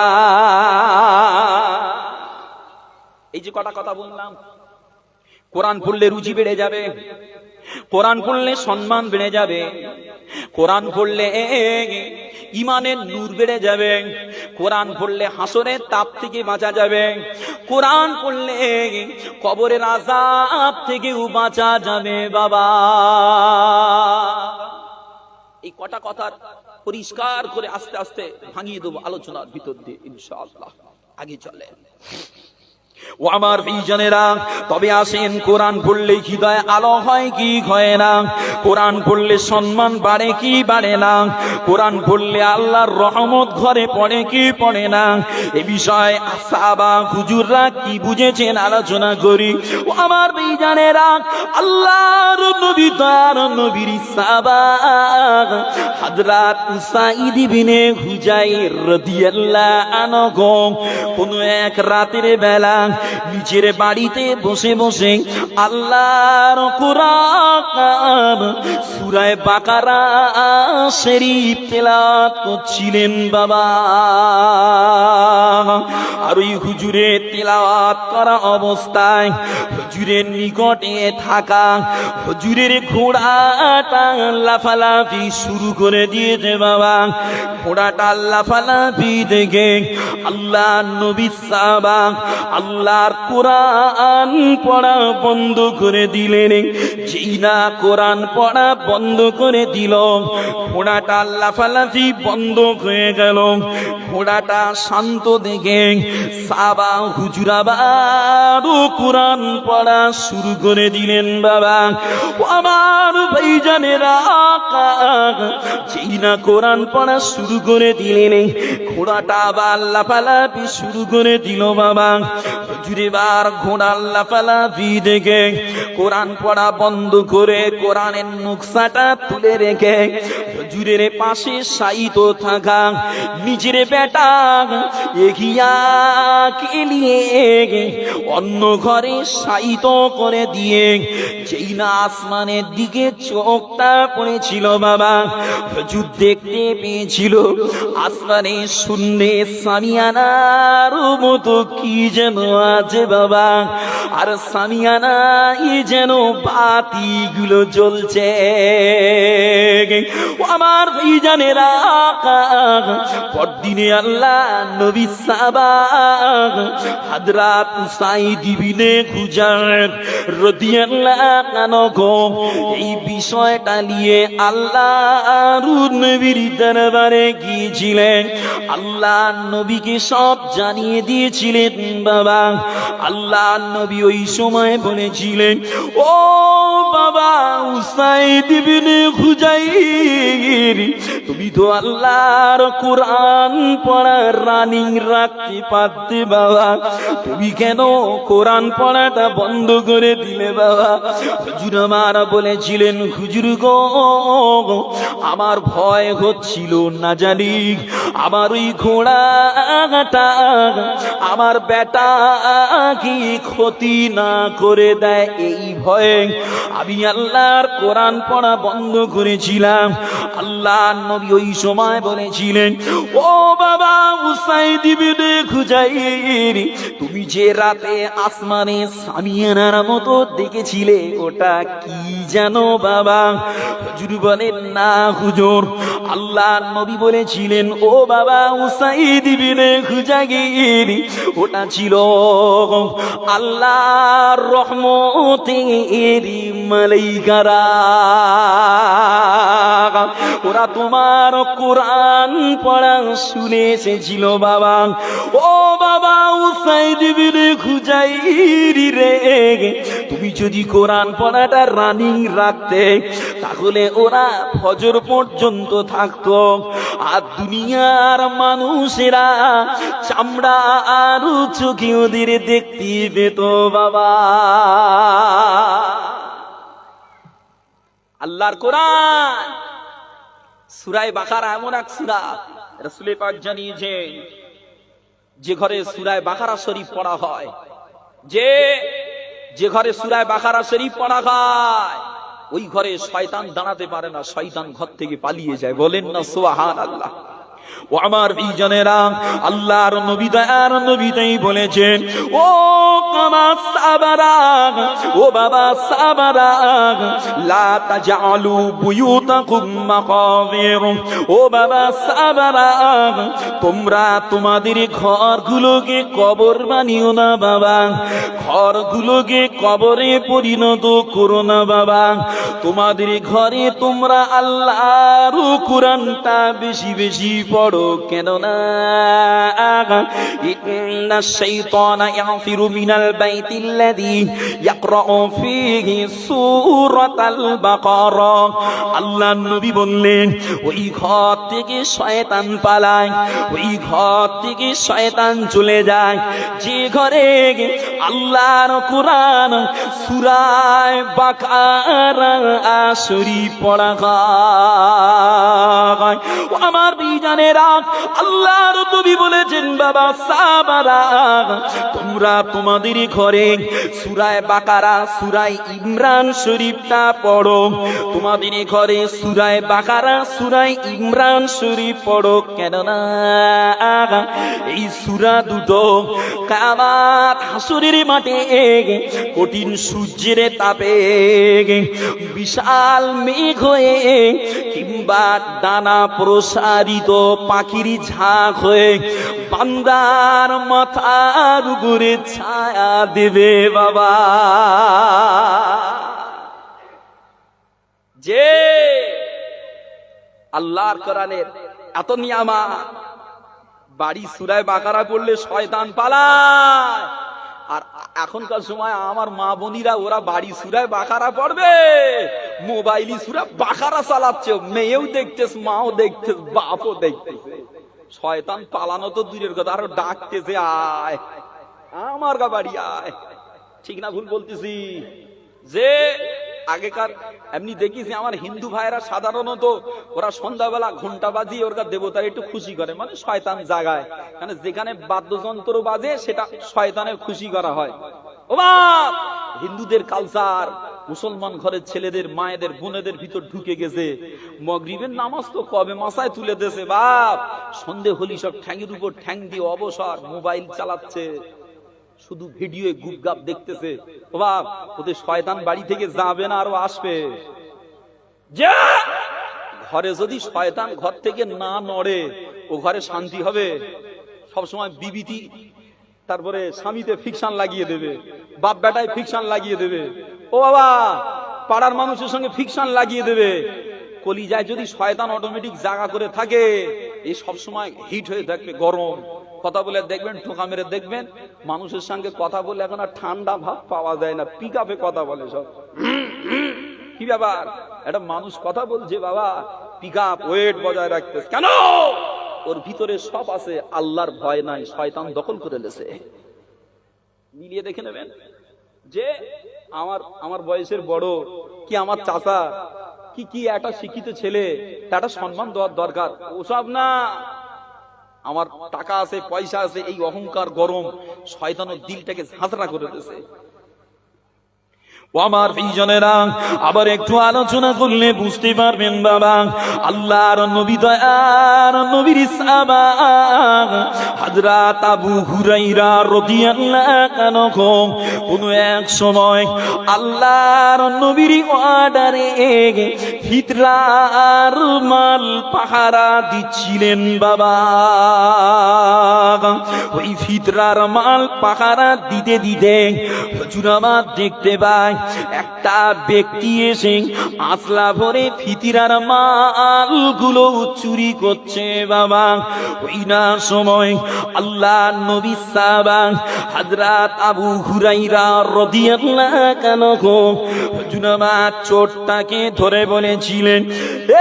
A: এই যে কটা কথা বললাম, কোরআন পড়লে রুচি বেড়ে যাবে, কোরআন পড়লে সম্মান বেড়ে যাবে, কোরআন পড়লে ঈমানের নূর বেড়ে যাবে, কোরআন পড়লে হাসরের তাপ থেকে বাঁচা যাবে, কোরআন পড়লে কবরের আযাব থেকেও বাঁচা যাবে বাবা। এই কটা কথার পরিষ্কার করে আস্তে আস্তে ভাঙিয়ে দেবো আলোচনার ভিতর দিয়ে ইনশাআল্লাহ। আগে চলে ও আমার ভাইজানেরা, তবে আসেন, কোরআন পড়লে হৃদয় আলো হয় কি হয় না? কোরআন পড়লে সম্মান বাড়ে কি বাড়ে না? কোরআন পড়লে আল্লাহর রহমত ঘরে পড়ে কি পড়ে না? এ বিষয়ে সাহাবা হুজুররা কি বুঝেছেন আলোচনা করি। ও আমার ভাইজানেরা, আল্লাহর নবী তার নবীর সাহাবা হযরত উসাইদ ইবনে হুজাইর রাদিয়াল্লাহু আনহু কোন এক রাতের বেলা নিজের বাড়িতে বসে বসে আল্লাহর কোরআন সূরা বাকারা শরীফ তেলাওয়াত করছিলেন বাবা। আর ওই হুজুরে তেলাওয়াত করা অবস্থায় হুজুরের নিকটে থাকা হুজুরের ঘোড়াটা লাফালাফি শুরু করে দিয়েছে বাবা। ঘোড়াটা লাফালাফি দেখে আল্লাহ নবী সাহাবা আল্লাহর কোরআন পড়া বন্ধ করে দিলেন। যেই না কোরআন পড়া বন্ধ করে দিল, ঘোড়াটা লাফালাফি বন্ধ হয়ে গেল। ঘোড়াটা শান্ত দেখে সাহাবা হুজুর আবার কোরআন পড়া শুরু করে দিলেন বাবা। ও আমার ভাইজানেরা, যেই না কোরআন পড়া শুরু করে দিলেন, ঘোড়াটা আবার লাফালাফি শুরু করে দিল বাবা। হুজুরে বার ঘোড়া লাফালাফি দেখে কোরআন পড়া বন্ধ করে কোরআনের নকশাটা তুলে রেখে হুজুরের পাশে শায়িত থাকা নিজের বেটা এগিয়াকে নিয়ে অন্য ঘরে শায়িত করে দিয়ে যেই না আসমানের দিকে চোখটা পড়েছিল বাবা, হুজুর দেখতে পেয়েছিল আসমানে শূন্যে সামিয়ানার মতো কি যেন আছে বাবা। আর সামিয়ানায় যেন বাতিগুলো জ্বলছে। ও আমার আমার ভাইজানেরা, পরদিনে আল্লাহ নবী সাহাবা হযরত উসাইদ ইবনে হুজার রাদিয়াল্লাহু আনহু এই বিষয়টা নিয়ে আল্লাহর নবীর দরবারে গিয়েছিলেন। আল্লাহ নবীকে সব জানিয়ে দিয়েছিলেন। বাবা, আল্লাহ নবী ওই সময় বলেছিলেন, ও বাবা উসাইদ ইবনে হুজাইর, তুমি তো আল্লাহর কোরআন পড়ার রানিং রাখতে পারতে বাবা, তুমি কেন কোরআন পড়াটা বন্ধ করে দিলে বাবা? হুজুর আমার বলেছিলেন, হুজুর গো, আমার ভয় হচ্ছিল না জানি আমার ওই ঘোড়াটা আমার বেটা কি ক্ষতি না করে দেয়, এই ভয়ে আমি আল্লাহর কোরআন পড়া বন্ধ করেছিলাম। আল্লাহ নবী ওই সময় বলেছিলেন, ও বাবা উসাইদ ইবনে হুজাইর, তুমি যে রাতে আসমানে সামিয়ানার মতো দেখেছিলে ওটা কি জানো বাবা? হুজুর বলেন, না হুজুর। আল্লাহ নবী বলেছিলেন, ও বাবা উসাইদ ইবনে হুজাইর, ওটা ছিল আল্লাহর রহমতের মালাইকারা, ওরা তোমার কোরআন পড়া শুনে এসেছিল বাবা। ও বাবা উসাইদ ইবনে হুজাইর রে, তুমি যদি কোরআন পড়াটা রানিং রাখতে তাহলে ওরা ফজর পর্যন্ত থাকতো, আর দুনিয়ার মানুষেরা চামড়া আর চোখে ওদের দেখতে পেত বাবা। আল্লাহর কোরআন সূরা বাকারা এমন এক সূরা, রাসূল পাক জানিয়েছেন, যে ঘরে সূরা বাকারা শরীফ পড়া হয়, যে ঘরে সূরা বাকারা শরীফ পড়া হয়, ওই ঘরে শয়তান দাঁড়াতে পারে না, শয়তান ঘর থেকে পালিয়ে যায়। বলেন না সুবহানাল্লাহ। ও আমার ভাইজানেরা, আল্লাহর নবী দয়ার নবী তাই বলেছেন, ও কামা সাবারা, ও বাবা সাবারা, লা তাজআলু বুয়ুতাকুম মাকাবির, ও বাবা সাবারা, তোমরা তোমাদের ঘরগুলোকে কবর বানিও না বাবা, ঘরগুলোকে কবরে পরিণত করো না বাবা, তোমাদের ঘরে তোমরা আল্লাহর কোরআনটা বেশি বেশি পড়ো, কেননা ইন্না শাইতানা ইয়াফিরু মিনাল বাইতিল্লাযী ইয়াকরাউ ফীহি সূরাতাল বাকারা। আল্লাহ নবী বললেন, ওই ঘর থেকে শয়তান পালায়, ওই ঘর থেকে শয়তান চলে যায় যে ঘরে আল্লাহর কোরআন সূরা বাকারা শরীফ পড়া হয়। আমার বিজানেরা, আল্লাহর নবী বলেছেন, বাবা সাহাবারা, তোমরা তোমাদের ঘরে সূরা বাকারা সূরা ইমরান শরীফটা পড়ো, তোমাদের ঘরে সূরা বাকারা সূরা ইমরান শরীফ পড়ো, কেননা এই সূরা দুটো কিয়ামত হাসরের মাঠে কঠিন সূর্যের তাপে বিশাল মেঘ হয়ে কিংবা ডানা প্রসারিত পাখির ঝাঁক হয়ে বান্দার মাথার উপরে ছায়া দেবে বাবা। যে আল্লাহর কোরআনের এত নিয়ামত, বাড়ি সূরা বাকারা পড়লে শয়তান পালায়, আর এখনকার সময় আমার মা বোনিরা ওরা বাড়ি সূরা বাকারা পড়বে, মোবাইলি সূরা বাকারা চালাচ্ছে, মেয়েও দেখতেছে, মাও দেখতেছে, বাপও দেখতেছে। শয়তান পালানো তো দূরের কথা, আরো ডাকতেছে, আয় আমার গা বাড়ি আয়। ঠিক না ভুল বলতেছি? যে আগেকার এমনি দেখিছি আমার হিন্দু ভাইরা সাধারণত ওরা সন্ধ্যাবেলা ঘন্টা বাজিয়ে ওর দেবতার একটু খুশি করে, মানে শয়তান জাগায়, মানে যেখানে বাদ্যযন্ত্র বাজে সেটা শয়তানের খুশি করা হয়। ও বাপ, হিন্দুদের কালচার মুসলমান ঘরের ছেলেদের মায়েদের বোনেদের ভিতর ঢুকে গেছে। মাগরিবের নামাজ তো কবে মাথায় তুলে দিয়েছে বাপ, সন্ধে হলি সব ঠ্যাঙের উপর ঠ্যাং দিয়ে অবসর মোবাইল চালাচ্ছে, শুধু ভিডিও গুপগাপ দেখতেছে। ও বাপ, ওদের শয়তান বাড়ি থেকে যাবে না, আরো আসবে। যে ঘরে যদি শয়তান ঘর থেকে না নড়ে, ও ঘরে শান্তি হবে? সবসময় বিবিতি, তারপরে স্বামীতে ফিকশন লাগিয়ে দেবে, বাপ বেটায় ফিকশন লাগিয়ে দেবে, ও বাবা পাড়ার মানুষের সঙ্গে ফিকশন লাগিয়ে দেবে। কলিজায় যদি শয়তান অটোমেটিক জায়গা করে থাকে, এই সব সময় হিট হয়ে থাকবে, গরম কথা বলে দেখবেন, ঠোকা মেরে দেখবেন মানুষের সঙ্গে কথা বলে এখন আর ঠান্ডা ভাব পাওয়া যায় না, পিক আপে কথা বলে সব। কি ব্যাপার, একটা মানুষ কথা বলছে বাবা, পিক আপ ওয়েট বজায় রাখতে, কেন? ওর ভিতরে সব আছে, আল্লাহর ভয় নাই, শয়তান দখল করে লেছে। মিলিয়ে দেখে নেবেন যে আমার বয়সের বড় কি আমার চাচা কি একটা শিক্ষিত ছেলে, একটা সম্মান দেওয়ার দরকার, ওসব না। আমার টাকা আছে, পয়সা আছে, এই অহংকার গরম শয়তানের দিলটাকে ঝাঁঝরা করে দিয়েছে। ও আমার প্রিয়জনেরা, আবার একটু আলোচনা করলে বুঝতে পারবেন বাবা, আল্লাহর নবী দয়ার নবীর সাহাবা হযরত আবু হুরায়রা রাদিয়াল্লাহু আনহু কোন এক সময় আল্লাহর নবীর অর্ডারে ফিতরার মাল পাহারা দিচ্ছিলেন বাবা। ওই ফিতরার মাল পাহারা দিতে দিতে হুজুর আমার দেখতে পায় একটা ব্যক্তি এসে আসলা ভরে ফিতরার মালগুলো চুরি করছে বাবা। ওই না সময় আল্লাহ নবী সাহাবা হযরত আবু হুরায়রা রাদিয়াল্লাহু আনহু হুজুর আমার চোরটাকে ধরে বলেছিলেন,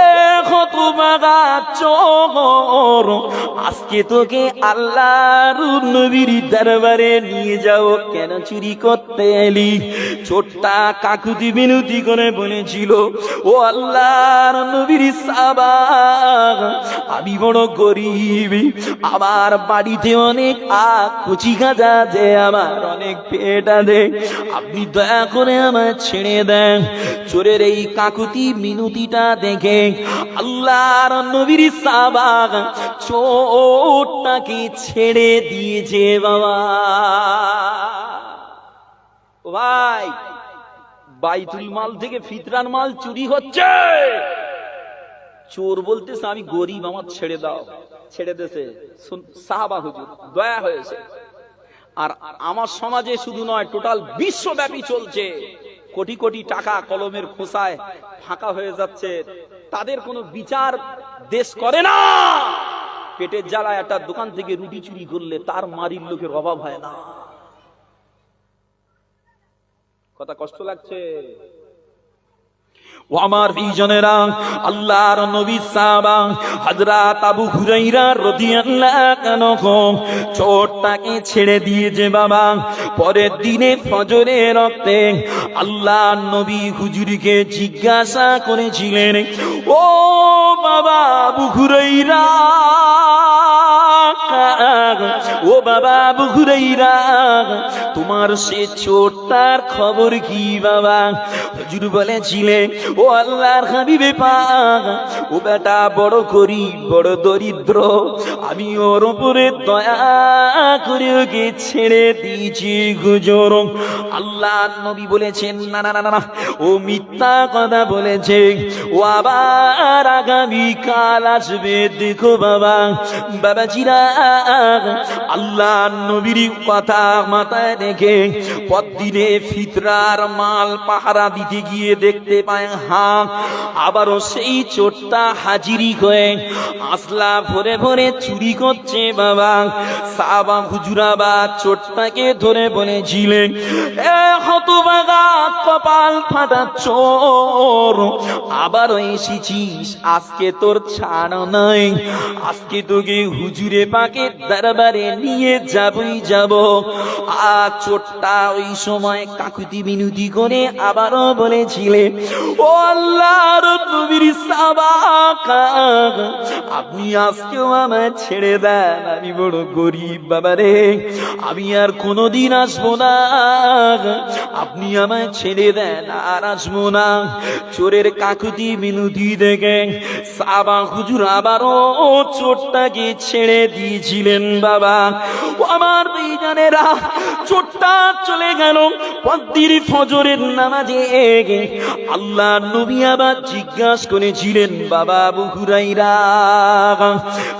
A: এ হতভাগা চোর, আজকে তোকে আল্লাহর নবীর দরবারে নিয়ে যাও, কেন চুরি করতে এলি? চোরটা কাকুতি বিনতি করে বলেছিল, ও আল্লাহর নবীর সাহাবা, আমি বড় গরিব, আমার বাড়িতে অনেক কচি গাঁজা যে, আমার অনেক পেট আছে, আপনি দয়া করে আমায় ছেড়ে দেন। চোরের এই কাকুতি মিনতিটা দেখে আল্লাহর নবীর সাহাবা চোরটাকে ছেড়ে দিয়েছে বাবা। ভাই, বাইতুল মাল থেকে ফিতরার মাল চুরি হচ্ছে, চোর বলতেছে আমি গরিব, আমার ছেড়ে দাও, ছেড়ে দেছে সাহাবা হুজুর, দয়া হয়েছে। আর আমার সমাজে শুধু নয়, টোটাল বিশ্বব্যাপী চলছে, কোটি কোটি টাকা কলমের খোসায় ফাঁকা হয়ে যাচ্ছে, তাদের কোনো বিচার দেশ করে না। পেটের জ্বালায় একটা দোকান থেকে রুটি চুরি করলে তার মারির লোকের অভাব হয় না। কথা কষ্ট লাগছে? ও আমার প্রিয়জনেরা, আল্লাহর নবী সাহাবা হযরত আবু হুরায়রা রাদিয়াল্লাহু আনহু চোরটাকে ছেড়ে দিয়েছে বাবা। পরের দিনে ফজরের ওয়াক্তে আল্লাহর নবী হুজুরকে জিজ্ঞাসা করেছিলেন, ও বাবা আবু হুরায়রা, ও বাবা আবু হুরায়রা, তোমার সে চোরটার খবর কি বাবা? হুজুর বলেছিলেন, ও আল্লাহর হাবিবে পাক, ও বেটা বড় গরিব, বড় দরিদ্র, আমি ওর উপরে দয়া করে ওকে ছেড়ে দিয়েছি হুজুর। আল্লাহর নবী বলেছেন, না না না না, ও মিথ্যা কথা বলেছে, ও আবার আগামী কাল আসবে, দেখো বাবা। বাবাজিরা, আল্লাহর নবীর কথা মাথায় রেখে পরদিনে ফিতরার মাল পাহারা দিতে গিয়ে দেখতে পায়, হ্যাঁ, আবারও সেই চোরটা হাজিরি হয়ে আসলা ভরে ভরে চুরি করছে বাবা। সাহাবা হুজুরাবা চোরটাকে ধরে বলেছিলেন, এ হতভাগা কপাল ফাটা চোর, আবারও এসেছিস, আজকে তোর ছাড় নাই, আজকে তোকে হুজুরে পাকের দরবারে নিয়ে যাবই যাব। আর চোরটা ওই সময় কাকুতি মিনতি করে আবারও বলেছিলেন, ও আল্লাহর নবীর সাহাবা, আপনি আজকেও আমায় ছেড়ে দেন, আমি বড় গরিব বাবারে, আমি আর কোনোদিন আসবো না, আপনি আমায় ছেড়ে দেন, আর আসবো না। চোরের কাকুতি মিনতি দেখে সাহাবা হুজুর আবারও চোরটাকে ছেড়ে দিয়েছিলেন বাবা। ও আমার ভাইজানেরা, চোরটা চলে গেল পদ্দির ফজরের নামাজে। আল্লাহ নবী আবার জিজ্ঞাসা করেছিলেন, বাবা আবু হুরাইরা,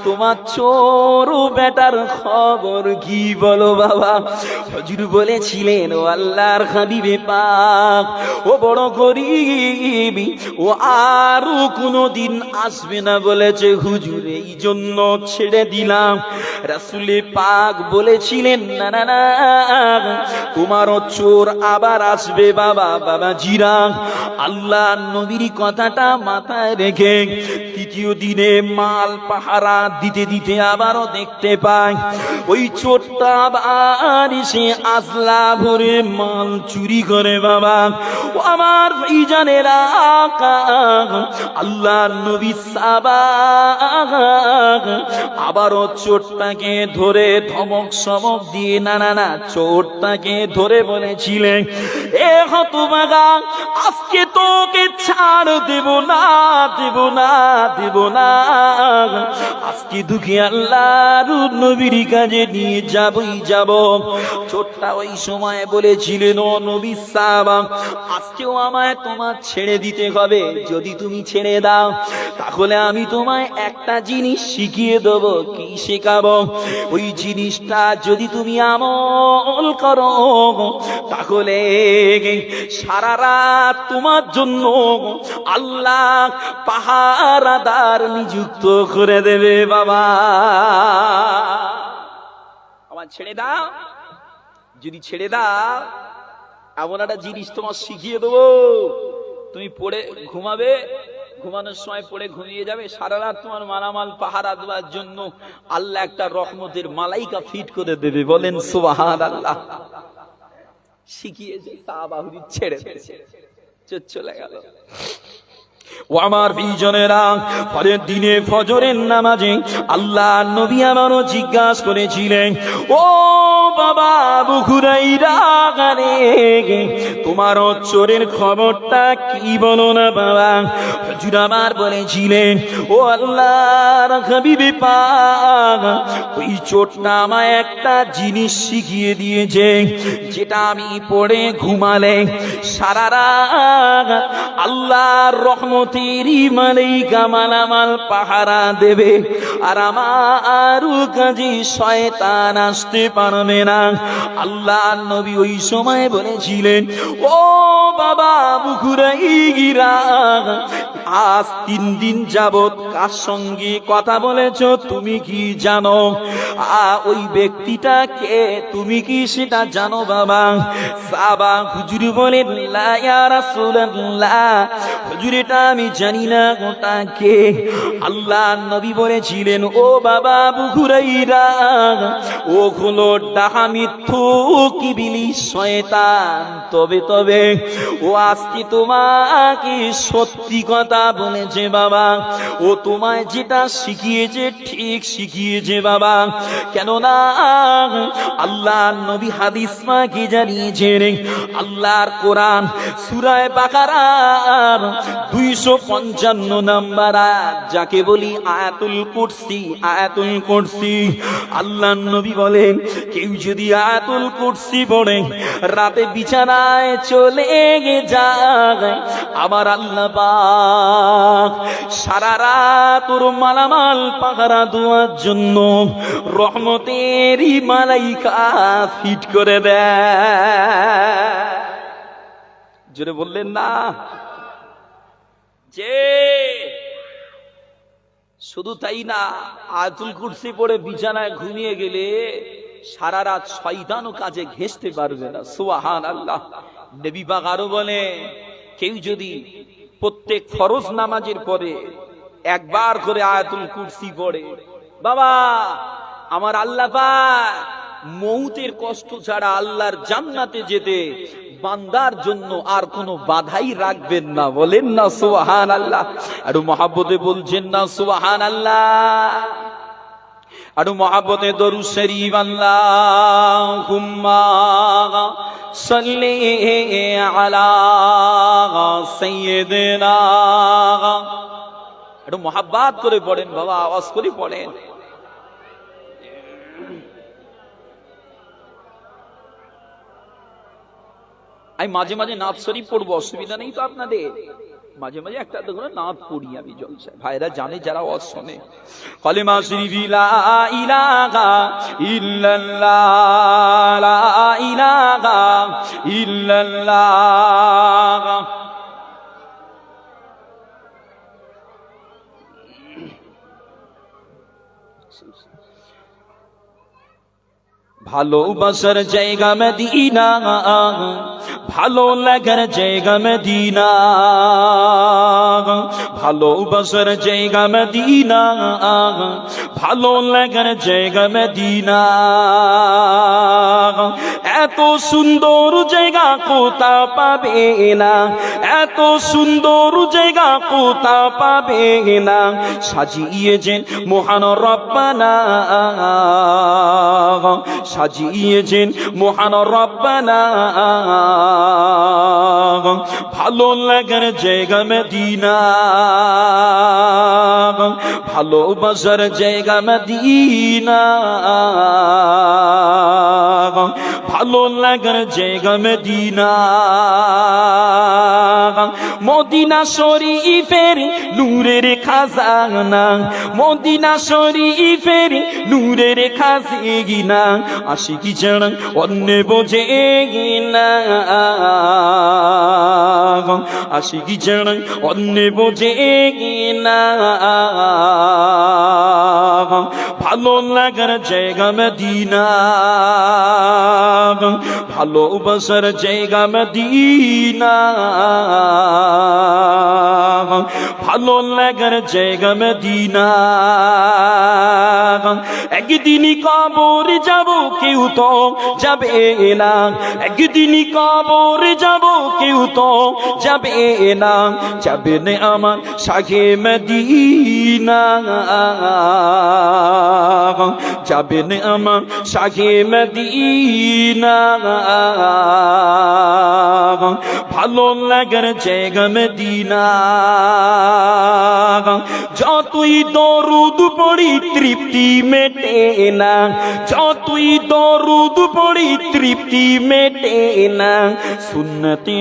A: তোমার চোর বেটার খবর কি বলো বাবা? হুজুর বলেছিলেন, ও আল্লাহর হাবিবে পাক, ও বড় গরীব, ও আরো কোনদিন আসবে না বলেছে হুজুর, এই জন্য ছেড়ে দিলাম। রাসূলে পাক বলেছিলেন, না না না, তোমারও চোর আবার আসবে বাবা। বাবা জিরা, আল্লাহ নবীর কথাটা মাথায় রেখে তৃতীয় দিনে মাল পাহারা দিতে দিতে আবারও দেখতে পাই ওই চোরটা আবার এসে আসলা ভরে মাল চুরি করে বাবা। ও আমার ভাইজানেরা, আল্লাহ নবী সাবা আবারও চোরটাকে ধরে ধমক সমক দিয়ে, না না না, চোরটাকে ধরে বলেছিলেন, এ হতভাগা, আজকে তোকে ছাড় দেব না, দেব না, দেব না, আজকে দুঃখে আল্লাহর নবীর কাজে নিয়ে যাবই যাব। চোরটা ওই সময় বলেছিলেন, ও নবী সাহাবা, আজকেও আমায় তোমার ছেড়ে দিতে হবে। যদি তুমি ছেড়ে দাও তাহলে আমি তোমায় একটা জিনিস শিখিয়ে দেব। কি শেখাবো? ওই জিনিসটা যদি তুমি আমল করো তাহলে সারা রাত তোমার জন্য আল্লাহ পাহারাদার নিযুক্ত করে দেবে বাবা। আমার ছেড়ে দাও, যদি ছেড়ে দাও এমন একটা জিনিস তোমার শিখিয়ে দেবো, তুমি পড়ে ঘুমাবে, ঘুমানোর সময় পড়ে ঘুমিয়ে যাবে, সারা রাত তোমার মালামাল পাহারা দেওয়ার জন্য আল্লাহ একটা রহমতের মালাইকা ফিট করে দেবে। বলেন সুবহানাল্লাহ। শিখিয়েছে, সাহাবা হুজুর ছেড়ে দিয়েছে, চলে গেল। ও আমার প্রিয়জনেরা, পরের দিনে ফজরের নামাজে আল্লাহ নবী আমারও জিজ্ঞাসা করেছিলেন, ও বাবা আবু হুরাইরা, তোমার চোরের খবরটা কি বলো না বাবা? হুজুর আমার বলেছিলেন, ও আল্লাহর হাবিবে পাক, ওই চোরটা আমায় একটা জিনিস শিখিয়ে দিয়েছে, যেটা আমি পড়ে ঘুমালে সারা রাত আল্লাহর রহমতেরই মালাইকা মালামাল পাহারা দেবে, আর আমার কাজে শয়তান আসতে পারবে না। আল্লাহ নবী ওই সময় বলেছিলেন, ও বাবা আবু হুরাইরা, আজ 3 দিন যাবত কার সঙ্গে কথা বলেছ তুমি কি জানো? ওই ব্যক্তিটা কে, তুমি কি সেটা জানো বাবা? সাহাবা হুজুর বলেন, লা ইয়া রাসূলুল্লাহ, হুজুর এটা আমি জানি না ওটা কে। আল্লাহ নবী বলেছিলেন, ও বাবা আবু হুরাইরা, ও হলো ডাহা মিথ্যুক ইবলিস শয়তান। তবে তবে ও আজকে তোমাকে সত্যি কথা বলেছে বাবা, ও তোমায় যেটা শিখিয়েছে ঠিক শিখিয়েছে বাবা। কেননা আল্লাহ নবী হাদিস মাকে জানিয়েছেন, আল্লাহর কোরআন সূরা বাকারার 255 নম্বর আয়াত, যাকে বলি আয়াতুল কুরসি। আয়াতুল কুরসি, আল্লাহ নবী বলেন, কেউ যদি আয়াতুল কুরসি পড়ে রাতে বিছানায় চলে যায়, আবার আল্লাহ পাক সারা রাত ওর মালামাল পাহারা দেওয়ার জন্য রহমতেরই মালাইকা ফিট করে দেয়। জোরে বললেন না? যে শুধু তাই না, আয়াতুল কুরসি পড়ে বিছানায় ঘুমিয়ে গেলে সারা রাত শয়তানও কাজে ঘেঁষতে পারবে না। সুবহানাল্লাহ। নবী পাক আরো বলে, কেউ যদি প্রত্যেক ফরজ নামাজের পরে একবার করে আয়াতুল কুরসি পড়ে, বাবা আমার আল্লাহ পাক মউতের কষ্ট ছাড়া আল্লাহর জান্নাতে যেতে বান্দার জন্য আর কোনো বাধাই রাখবেন না। বলেন না সুবহানাল্লাহ। আরো মহব্বতে বলছেন না সুবহানাল্লাহ। আরো মহব্বতে দরুদ শরীফ, আল্লাহুম্মা সাল্লি আলা সাইয়্যিদিনা। একটু মহব্বত করে পড়েন বাবা, আওয়াজ করে পড়েন। আমি মাঝে মাঝে নাথ শরীফ পড়বো, অসুবিধা নেই তো আপনাদের? মাঝে মাঝে একটা করে নাথ পড়ি আমি জলসায়, ভাইরা জানে যারা ওয়াজ শোনে। কলেমা শরীফ লা ইলাহা ইল্লাল্লাহ, লা ইলাহা ইল্লাল্লাহ। ভালোবাসার জায়গা মদিনা, ভালো লাগার জায়গা মদিনা, ভালোবাসার জায়গা মদিনা, ভালো লাগার জায়গা মদিনা। এত সুন্দর জায়গা কোথা পাবে না, এত সুন্দর জায়গা কোথা পাবে না, সাজিয়েছেন মহান রব্বানা, সাজিয়েছেন মহান রব্বানা। ভালো লাগার জায়গা মদিনা, ভালোবাসার জায়গা মদিনা, ভালো লাগার জায়গা মদিনা। মদিনা শরীফের নূরের খাজানা, মদিনা শরীফের নূরের খাজিনা, আশিকি ছাড়া অন্য বোঝে না, আশিকি ছাড়া অন্য বোঝে না। ভালো লাগার জায়গা মদিনা, ভালোবাসার জায়গা মদিনা, ভালো লাগার জায়গা মদিনা। একদিনই কবর যাব কেউ তো যাবে না, একদিনই কবর যাব কেউ তো যাবে না, যাবে না আমার শাহে মদিনা, যাবে না আমার শাহে মদিনা। ভালো লাগার জায়গা মদিনা, যতই দরুদ পড়ি তৃপ্তি মেটে না, যতই দরুদ পড়ি তৃপ্তি মেটে না, সুন্নতে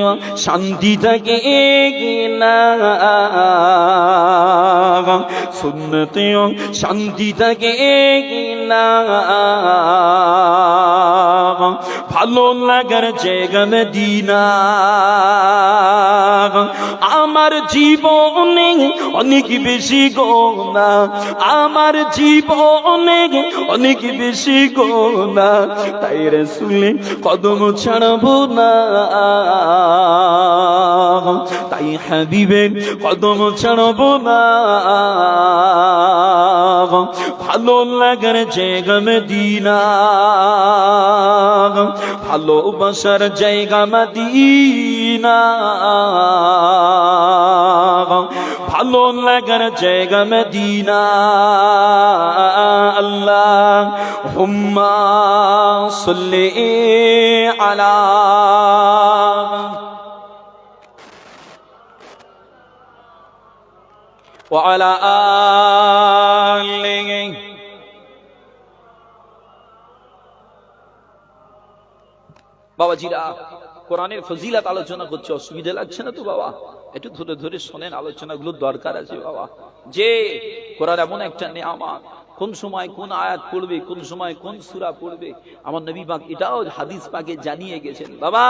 A: শান্তি থাকে না, সুন্নতে শান্তি থাকে না। ভালো লাগার জায়গা মদিনা। আমার জীবনে অনেক বেশি গোনা, আমার জীবনে অনেক বেশি গোনা, তাই রাসূলের কদম ছাড়বো না, তাই হাবিবের কদম ছাড়বো না। ভালো লাগার জায়গা মদিনা, ভালোবাসার জায়গা মদিনা, ভালো লাগার জায়গা মদিনা। আল্লাহুম্মা সাল্লি আলা ওয়া আলা আলিহি। বাবাজিরা, কোরআনের ফজিলত আলোচনা করছে, অসুবিধা লাগছে না তো বাবা? একটু ধরে ধরে শোনেন, আলোচনাগুলো দরকার আছে বাবা। যে কোরআন এমন একটা নেয়ামত, কোন সময় কোন আয়াত পড়বে, কোন সময় কোন সূরা পড়বে, আমার নবী পাক এটাও হাদিস পাকে জানিয়ে গেছেন। বাবা,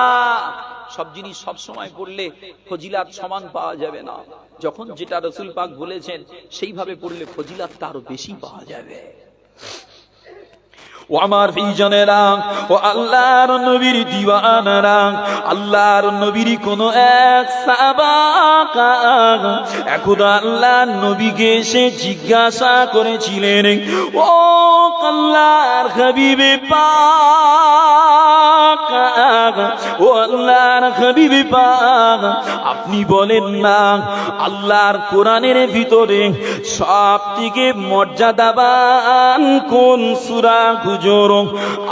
A: সব জিনিস সব সময় পড়লে ফজিলাত সমান পাওয়া যাবে না। যখন যেটা রাসূল পাক বলেছেন সেইভাবে পড়লে ফজিলাতটা আরো বেশি পাওয়া যাবে। ও আমার প্রিয়জনেরা, ও আল্লাহর নবীর দিওয়ানারা, আল্লাহর নবীর কোন এক সাহাবা একদা আল্লাহর নবীকে এসে জিজ্ঞাসা করেছিলেন, ও আল্লাহর হাবিবে পাক, ও আল্লাহর হাবিবে পাক, আপনি বলেন না আল্লাহর কোরআনের ভিতরে সবথেকে মর্যাদাবান কোন সূরা হুজুর,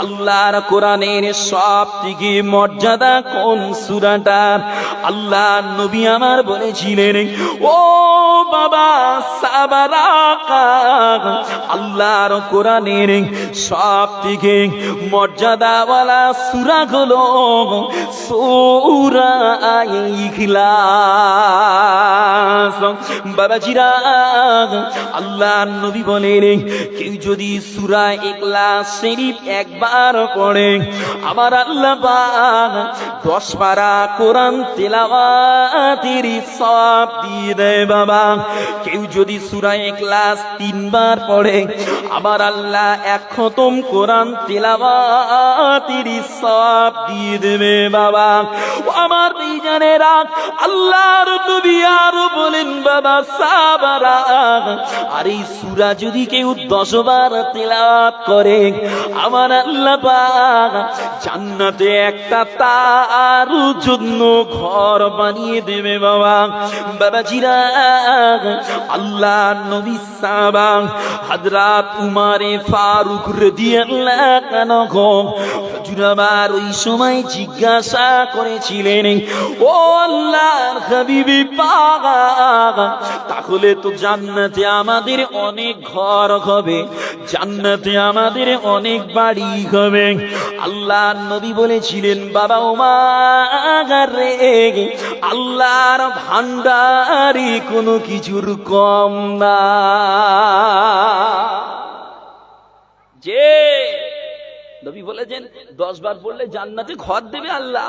A: আল্লাহর কোরআনের সবথেকে মর্যাদা কোন সূরাটার? আল্লাহ নবী আমার বলেছিলেন, ও বাবা সাবারা, আল্লাহর কোরআনের সবথেকে মর্যাদাওয়ালা সূরা হলো সূরা ইখলাস। বাবাজিরা, আল্লাহর নবী বলেন, কেউ যদি সূরা ইখলাস শরীফ একবার পড়ে, আমার আল্লাহ পাক 10 পারা কোরআন তেলাওয়াতের সওয়াব দিয়ে দেয়। বাবা, কেউ যদি সূরা ইখলাস 3 বার পড়ে, আমার আল্লাহ 1 খতম কোরআন তেলাওয়াতের সওয়াব দিয়ে দেবে। বাবা, ও আমার ভাইজানেরা, আল্লাহর নবী আরো বলেন, বাবা সাহাবারা, আর এই সূরা যদি কেউ 10 বার তেলাওয়াত করে, আমার আল্লাহ পাক জান্নাতে একটা তার জন্য ঘর বানিয়ে দেবে। বাবা, বাবাজিরা, আল্লাহ নবী সাহাবা হযরত উমারে ফারুক রাদিয়াল্লাহু আনহু হুজুর আমার ওই সময় জিজ্ঞাসা করেছিলেন, ও আল্লাহর হাবিব পাক, তাহলে তো জান্নাতে আমাদের অনেক ঘর হবে, জান্নাতে আমাদের অনেক বাড়ি হবে। আল্লাহর নবী বলেছিলেন, বাবা ওমর রে, আল্লাহর ভান্ডারে কোনো কিছুর কম না। যে নবী বলেছেন 10 বার পড়লে জান্নাতে ঘর দেবে, আল্লাহ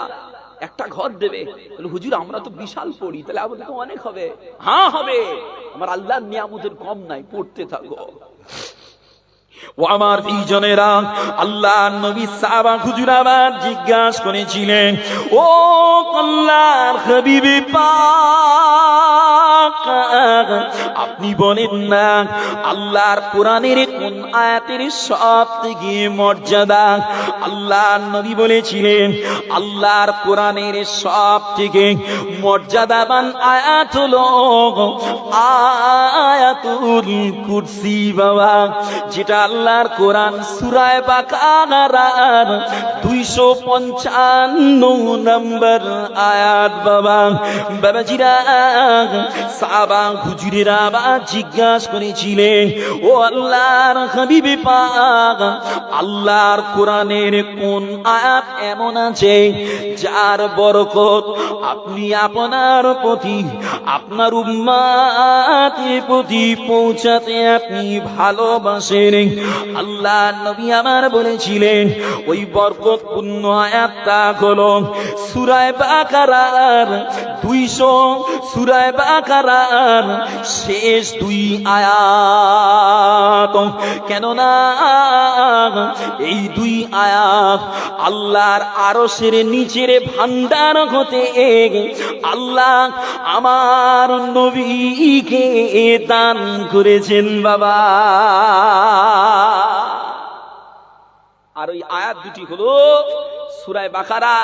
A: একটা ঘর দেবে। হুজুর আমরা তো বিশাল পড়ি, তাহলে আমাদের তো অনেক হবে। হ্যাঁ হবে, আমার আল্লাহর নিয়ামতের কম নাই, পড়তে থাকো। ও আমার প্রিয়জনেরা, আল্লাহ নবী সাহাবা হুজুর আবার জিজ্ঞাসা করেছিলেন, ও আল্লাহর হাবিব পাক, আপনি বলেন না আল্লাহর কোরআনের কোন আয়াতের সবথেকে মর্যাদা? আল্লাহ নবী বলেছিলেন, আল্লাহর কোরআনের সবথেকে মর্যাদাবান আয়াত হলো আয়াতুল কুরসি। বাবা, যেটা আল্লাহর কোরআন সূরা বাকারার 255 নম্বর আয়াত। বাবা, বাবাজিরা, সাহাবা হুজুরেরা আবার জিজ্ঞাসা করেছিলেন, ও আল্লাহর হাবিব পাক, আল্লাহর কোরআনের কোন আয়াত এমন আছে যার বরকত আপনি আপনার প্রতি, আপনার উম্মতের প্রতি পৌঁছাতে আপনি ভালোবাসেন? আল্লাহ নবী আমার বলেছিলেন, ওই বরকতপূর্ণ আয়াতটা হলো সূরা বাকারার 200, সূরা বাকারার শেষ 2 আয়াত। কেননা এই 2 আয়াত আল্লাহর আরশের নিচের ভান্ডার হতে আল্লাহ আমার নবীকে দান করেছেন। বাবা, আর ওই আয়াত দুটি হলো সূরা বাকারা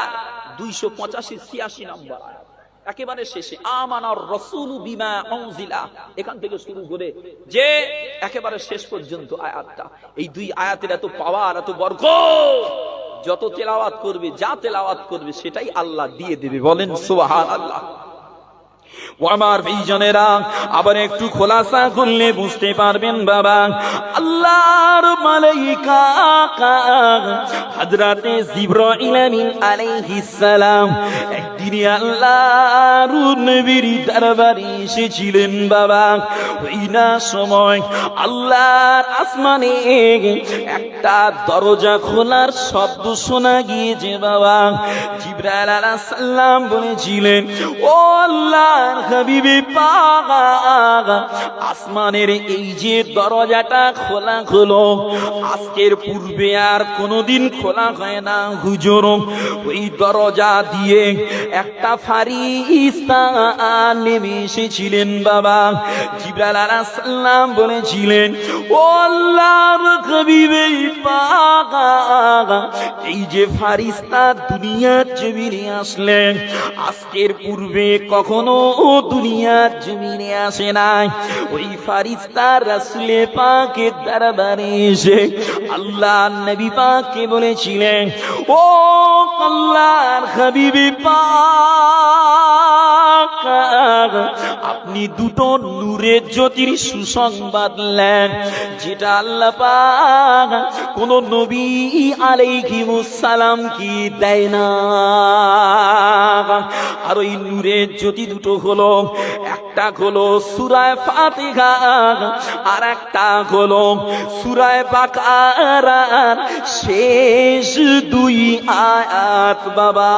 A: 285-86 নম্বর আয়াত, একেবারে শেষে আমানার রাসূলু বিমা উনজিলা, এখান থেকে শুরু করে যে একেবারে শেষ পর্যন্ত আয়াতটা। এই 2 আয়াতের এত পাওয়ার, এত বরকত, যত তেলাওয়াত করবে, যা তেলাওয়াত করবে সেটাই আল্লাহ দিয়ে দেবে। বলেন সুবহানাল্লাহ। ও আমার ভাইজানেরা, আবার একটু খোলাসা করলে বুঝতে পারবেন। বাবা, আল্লাহর মালাইকা হযরতে জিবরাইল আমিন আলাইহিস সালাম একদিন আল্লাহর নবীর দরবারে এসেছিলেন। বাবা, ওই না সময় আল্লাহর আসমানে একটা দরজা খোলার শব্দ শোনা গিয়েছে। বাবা, জিবরাইল আলাইহিস সালাম বলেছিলেন, ও আল্লাহর হাবিবে পাক, আসমানের এই যে দরজাটা খোলা হলো, আজকের পূর্বে আর কোনোদিন খোলা হয় না হুজুর। ওই দরজা দিয়ে একটা ফারিস্তা নেমে এসেছিলেন বাবা। জিবরাইল আলাইহিস সালাম বলেছিলেন, ও আল্লাহর হাবিবে পাক, এই যে ফারিস্তা দুনিয়ার জমিনে আসলেন, আজকের পূর্বে কখনো দুনিয়ার জমিনে আসে নাই। ওই ফারিস্তা রাসূলে পাকের দরবারে এসে আল্লাহ নবী পাককে বলেছিলেন, ও আল্লাহর হাবিবে পাক, আপনি দুটো নূরের জ্যোতির সুসংবাদ নেন, যেটা আল্লাহ পাক কোন নবী আলাইহিস সালাম কি দেয় না। আর ওই নূরের জ্যোতি দুটো হলো, একটা হলো সূরা ফাতিহা, আর একটা হলো সূরা বাকারার শেষ দুই আয়াত বাবা।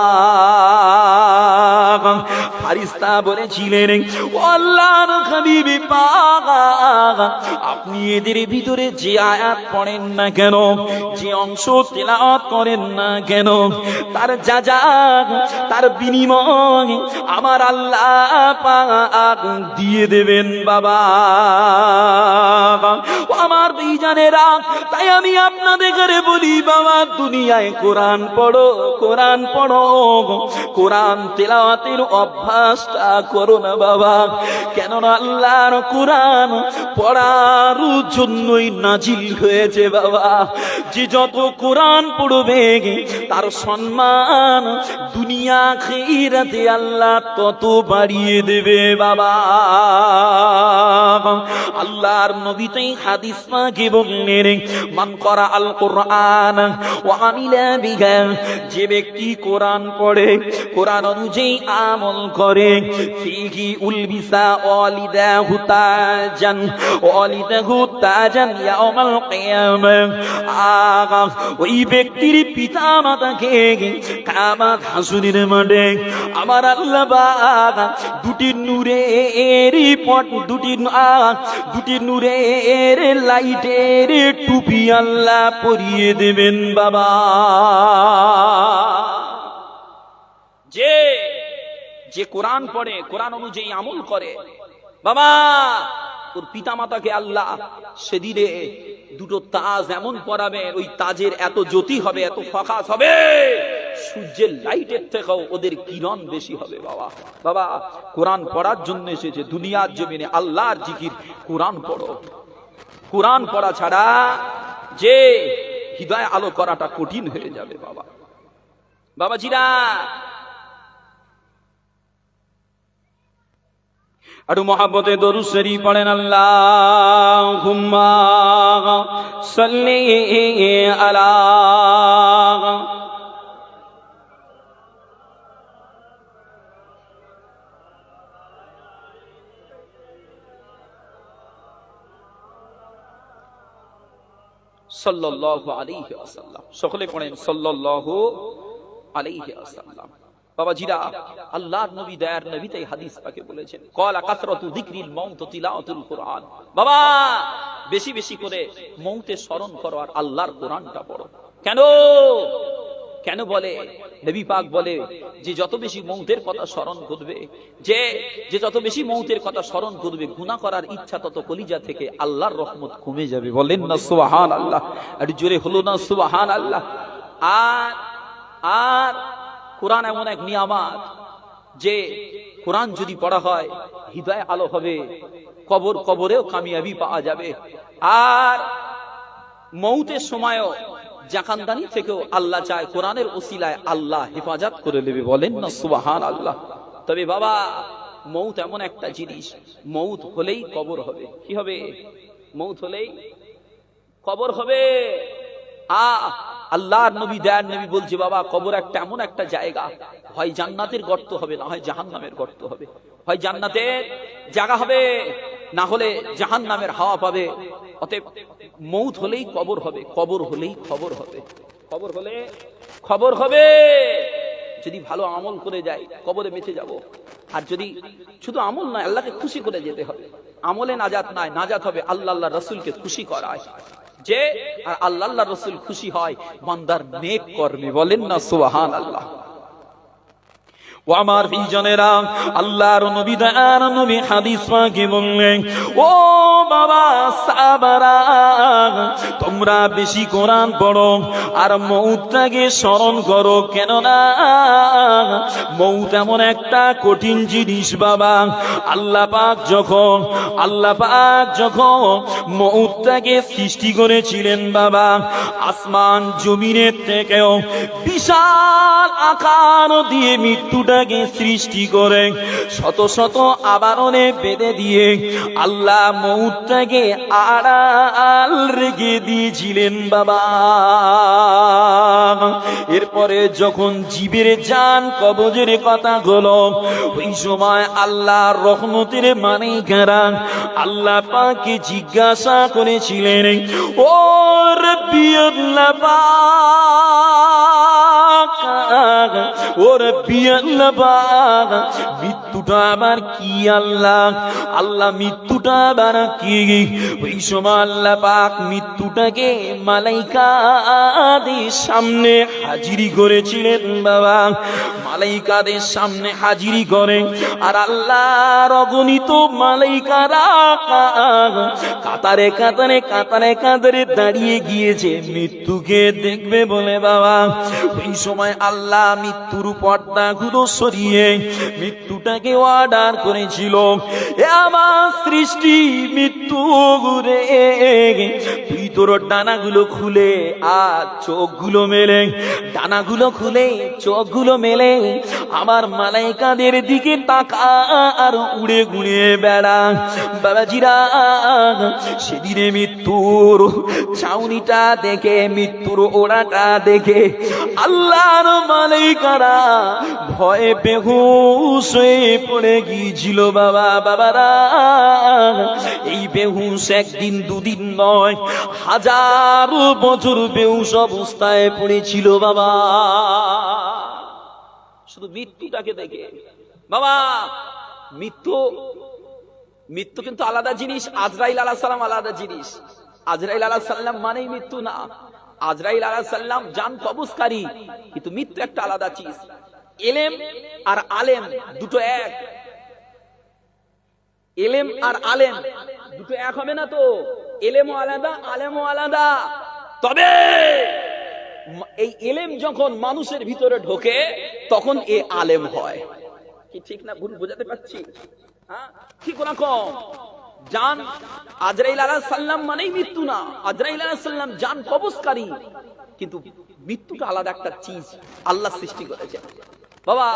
A: ফারিস্তা বলেছিলেন, ও আল্লাহর হাবিবে পাক, আপনি এদের ভিতরে যে আয়াত পড়েন না কেন, যে অংশ তেলাওয়াত করেন না কেন, তার যা তার বিনিময় আমার আল্লাহ পাক দিয়ে দেবেন বাবা। আমার ভাইজানেরা, তাই আমি আপনাদের ঘরে বলি বাবা, দুনিয়ায় কোরআন পড়ো, কোরআন পড়ো, কোরআন তেলাওয়াতের অভ্যাসটা করো না বাবা। কেননা আল্লাহর কোরআন পড়ার জন্যই নাজিল হয়েছে বাবা। যে যত কোরআন পড়বে তার সম্মান দুনিয়া আখিরাতে আল্লাহ তত বাড়িয়ে দেবে বাবা। আল্লাহর নবী তাই হাদিস পাকে বললেন, মান করা আল কোরআন ওয়া আমিলা বিহা, যে ব্যক্তি কোরআন পড়ে, কোরআন অনুযায়ী আমল করে, ফিহি উলবিসা ওয়ালিদাহু তাজান ওয়ালিদাহু তাজান ইয়াউমাল কিয়ামাহ, ওই ব্যক্তির পিতা মাতাকে কিয়ামত হাসরের মাঠে আমার আল্লাহ পাক দুটি নূরের পট, দুটি নূরের লাইটের টুপি আল্লাহ পরিয়ে দেবেন বাবা। যে কোরআন পড়ে, কোরআন অনুযায়ী আমল করে বাবা, ওর পিতা মাতাকে আল্লাহ সেদিনে দুটো তাজ এমন পরাবে, ওই তাজের এত জ্যোতি হবে, এত ফাঁকাস হবে, সূর্যের লাইটের থেকেও ওদের কিরণ বেশি হবে বাবা। বাবা, কোরআন পড়ার জন্য এসেছে দুনিয়ার জমিনে, আল্লাহর জিকির, কোরআন পড়ো। কোরআন পড়া ছাড়া যে হৃদয় আলো করাটা কঠিন হয়ে যাবে বাবা। বাবাজিরা, আরো মহাব্বতে দরুদ শরীফ পড়েন, আল্লাহুম্মা সাল্লি আলা সাল্লাল্লাহু আলাইহি ওয়াসাল্লাম। সকলে পড়েন সাল্লাল্লাহু আলাইহি ওয়াসাল্লাম। বাবাজিরা, আল্লাহর নবী দয়ার নবী তাই হাদিস পাকে বলেছেন, ক্বালা কাসরাতু যিকরিল মাউত তিলাওয়াতুল কুরআন। বাবা, বেশি বেশি করে মৌতের স্মরণ করো আর আল্লাহর কোরআনটা পড়ো। কেন কেন বলে নবী পাক বলে, যে যত বেশি মৌতের কথা স্মরণ করবে, যে যত বেশি মৌতের কথা স্মরণ করবে, গুনাহ করার ইচ্ছা তত কলিজা থেকে আল্লাহর রহমত কমে যাবে। বলেন না সুবহানাল্লাহ? আর জোরে হলো না সুবহানাল্লাহ? আর কোরআন এমন এক নিয়ামত, যে কোরআন যদি পড়া হয় হৃদয় আলো হবে, কবরেও কামিয়াবি পাওয়া যাবে। আর মৌতের সময়ও জাকানদানি থেকেও আল্লাহ চায় কোরআনের ওসিলায় আল্লাহ হেফাজত করে নেবে। বলেন না সুবহানাল্লাহ? তবে বাবা, মৌত এমন একটা জিনিস, মৌত হলেই কবর হবে। কি হবে? মৌত হলেই কবর হবে। আল্লাহর নবী দয়ার নবী বলছে, বাবা, কবর একটা এমন একটা জায়গা, হয় জান্নাতের গর্ত হবে, না হয় জাহান্নামের গর্ত হবে। হয় জান্নাতের জায়গা হবে, না হলে জাহান্নামের হাওয়া পাবে। অতএব মৌত হলেই কবর হবে, কবর হলেই খবর হবে, খবর হলে খবর হবে। যদি ভালো আমল করে যাই কবরে বেঁচে যাব, আর যদি শুধু আমল নয়, আল্লাহকে খুশি করে যেতে হবে। আমলে নাজাত নাই, নাজাত হবে আল্লাহ রাসূলকে খুশি করায়। যে আর আল্লাহ রাসূল খুশি হয় বান্দার নেক কর্মে। বলেন না সুবহানাল্লাহ?
B: ও আমার প্রিয়জনেরা, আল্লাহর নবী দয়ার নবী হাদিস পাকে বললেন, ও বাবা সাহাবারা, তোমরা বেশি কোরআন পড়ো আর মউতটাকে স্মরণ করো, কেননা মউত এমন একটা কঠিন জিনিস বাবা। আল্লাহ পাক যখন মউতটাকে সৃষ্টি করেছিলেন বাবা, আসমান জমিনের থেকেও বিশাল আকার দিয়ে মৃত্যুটাকে সৃষ্টি করে শত শত আবরণে বেঁধে দিয়ে আল্লাহ মউতটাকে আড়াল রেখে দিয়েছিলেন বাবা। এরপরে যখন জীবের জান কবজের কথা হলো, ওই সময় আল্লাহর রহমতের মালিকেরা আল্লাহ পাককে জিজ্ঞাসা করেছিলেন, ও রব্বি আল্লাহ পাক, ও রব্বি আল্লাহ পাক, মৃত্যুটা আবার কি আল্লাহ? আল্লাহ মৃত্যুটা আবার কি? ওই সময় আল্লাহ পাক মৃত্যুটাকে মালাইকাদের সামনে হাজিরি করেছিলেন বাবা। মালাইকাদের সামনে হাজিরি করে আর আল্লাহর অগণিত মালাইকারা কাতারে কাতারে কাতারে কাতারে দাঁড়িয়ে গিয়েছে মৃত্যুকে দেখবে বলে বাবা। ওই সময় আল্লাহ মৃত্যুর পর্দাগুলো সরিয়ে মৃত্যুটাকে অর্ডার করেছিল, এ আমার সৃষ্টি মৃত্যু ঘুরে তুই তোর ডানাগুলো খুলে আর চোখগুলো মেলে, ডানাগুলো খুলে চোখগুলো মেলে আমার মালাইকাদের দিকে তাকা আর উড়ে ঘুরে বেড়া। বাবাজিরা, সেদিনে মৃত্যুর ছাউনিটা দেখে, মৃত্যুর ওড়াটা দেখে আল্লাহর মালাইকারা ভয়ে বেহুশ হয়ে পড়ে গিয়েছিল বাবা। বাবারা, এই বেহুশ একদিন দুদিন নয়, হাজার বছর বেহুশ অবস্থায় পড়েছিল বাবা, শুধু মৃত্যুটাকে দেখে বাবা। মৃত্যু কিন্তু আলাদা জিনিস, আজরাইল আলাইহিস সালাম আলাদা জিনিস। আজরাইল আলাইহিস সালাম মানেই মৃত্যু না, আজরাইল আলাইহিস সালাম জান কবজকারী, কিন্তু মৃত্যু একটা আলাদা চিজ। এলেম আর আলেম দুটো এক, এলেম আর আলেম দুটো এক হবে না তো, এলেমও আলাদা আলেমও আলাদা। তবে এই এলেম যখন মানুষের ভিতরে ঢোকে তখন এ আলেম হয়। কি ঠিক না ভুল বোঝাতে পারছি? হ্যাঁ, ঠিক রকম জান আজরাইল আলাইহিস সালাম মানেই মৃত্যু না, আজরাইল আলাইহিস সালাম জান কবজকারী, কিন্তু মৃত্যুটা আলাদা একটা চিজ আল্লাহ সৃষ্টি করেছে বাবা।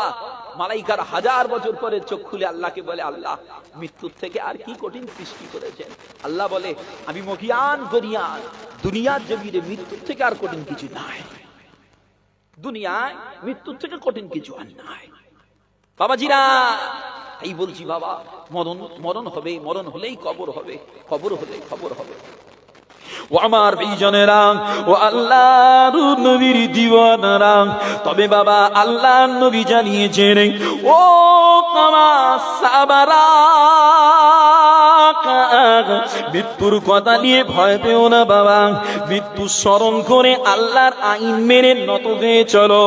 B: মালাইকার হাজার বছর পরে চোখ খুলে আল্লাহকে বলে, আল্লাহ মৃত্যুর থেকে আর কি কঠিন সৃষ্টি করেছেন? আল্লাহ বলে, আমি মহিয়ান গরিয়ান, দুনিয়ার জমিনে মৃত্যুর থেকে আর কঠিন কিছু নাই, দুনিয়ায় মৃত্যুর থেকে কঠিন কিছু আর নাই বাবাজিরা। এই বলছি বাবা, মরণ হবে, মরণ হলেই কবর হবে, কবর হলেই খবর হবে। ও আমার প্রিয়জনেরা, ও আল্লাহর নবীর দিওয়ানারা, তবে বাবা আল্লাহর নবী জানিয়েছেন, ও আমার সাহাবারা, মৃত্যুর কথা নিয়ে ভয় পেও না বাবা, মৃত্যু স্মরণ করে আল্লাহর আইন মেনে নত হয়ে চলো।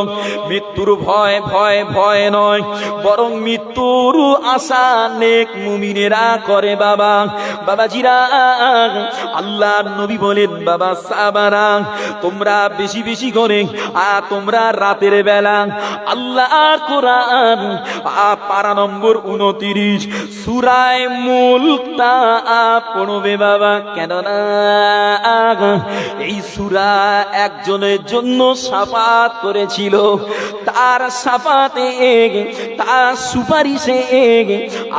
B: মৃত্যুর ভয় ভয় ভয় নয়, বরং মৃত্যুর আশা নেক মুমিনেরা করে বাবা। বাবাজিরা, আল্লাহর নবী বলেন, বাবা সাহাবারা, তোমরা বেশি বেশি করে তোমরা রাতের বেলা আল্লাহর কোরআন পারা নম্বর 29 সূরা মুলকটা পড়বে বাবা। কেননা এই সূরা একজনের জন্য শাফাত করেছিল, তার শাফাতে তার সুপারিশে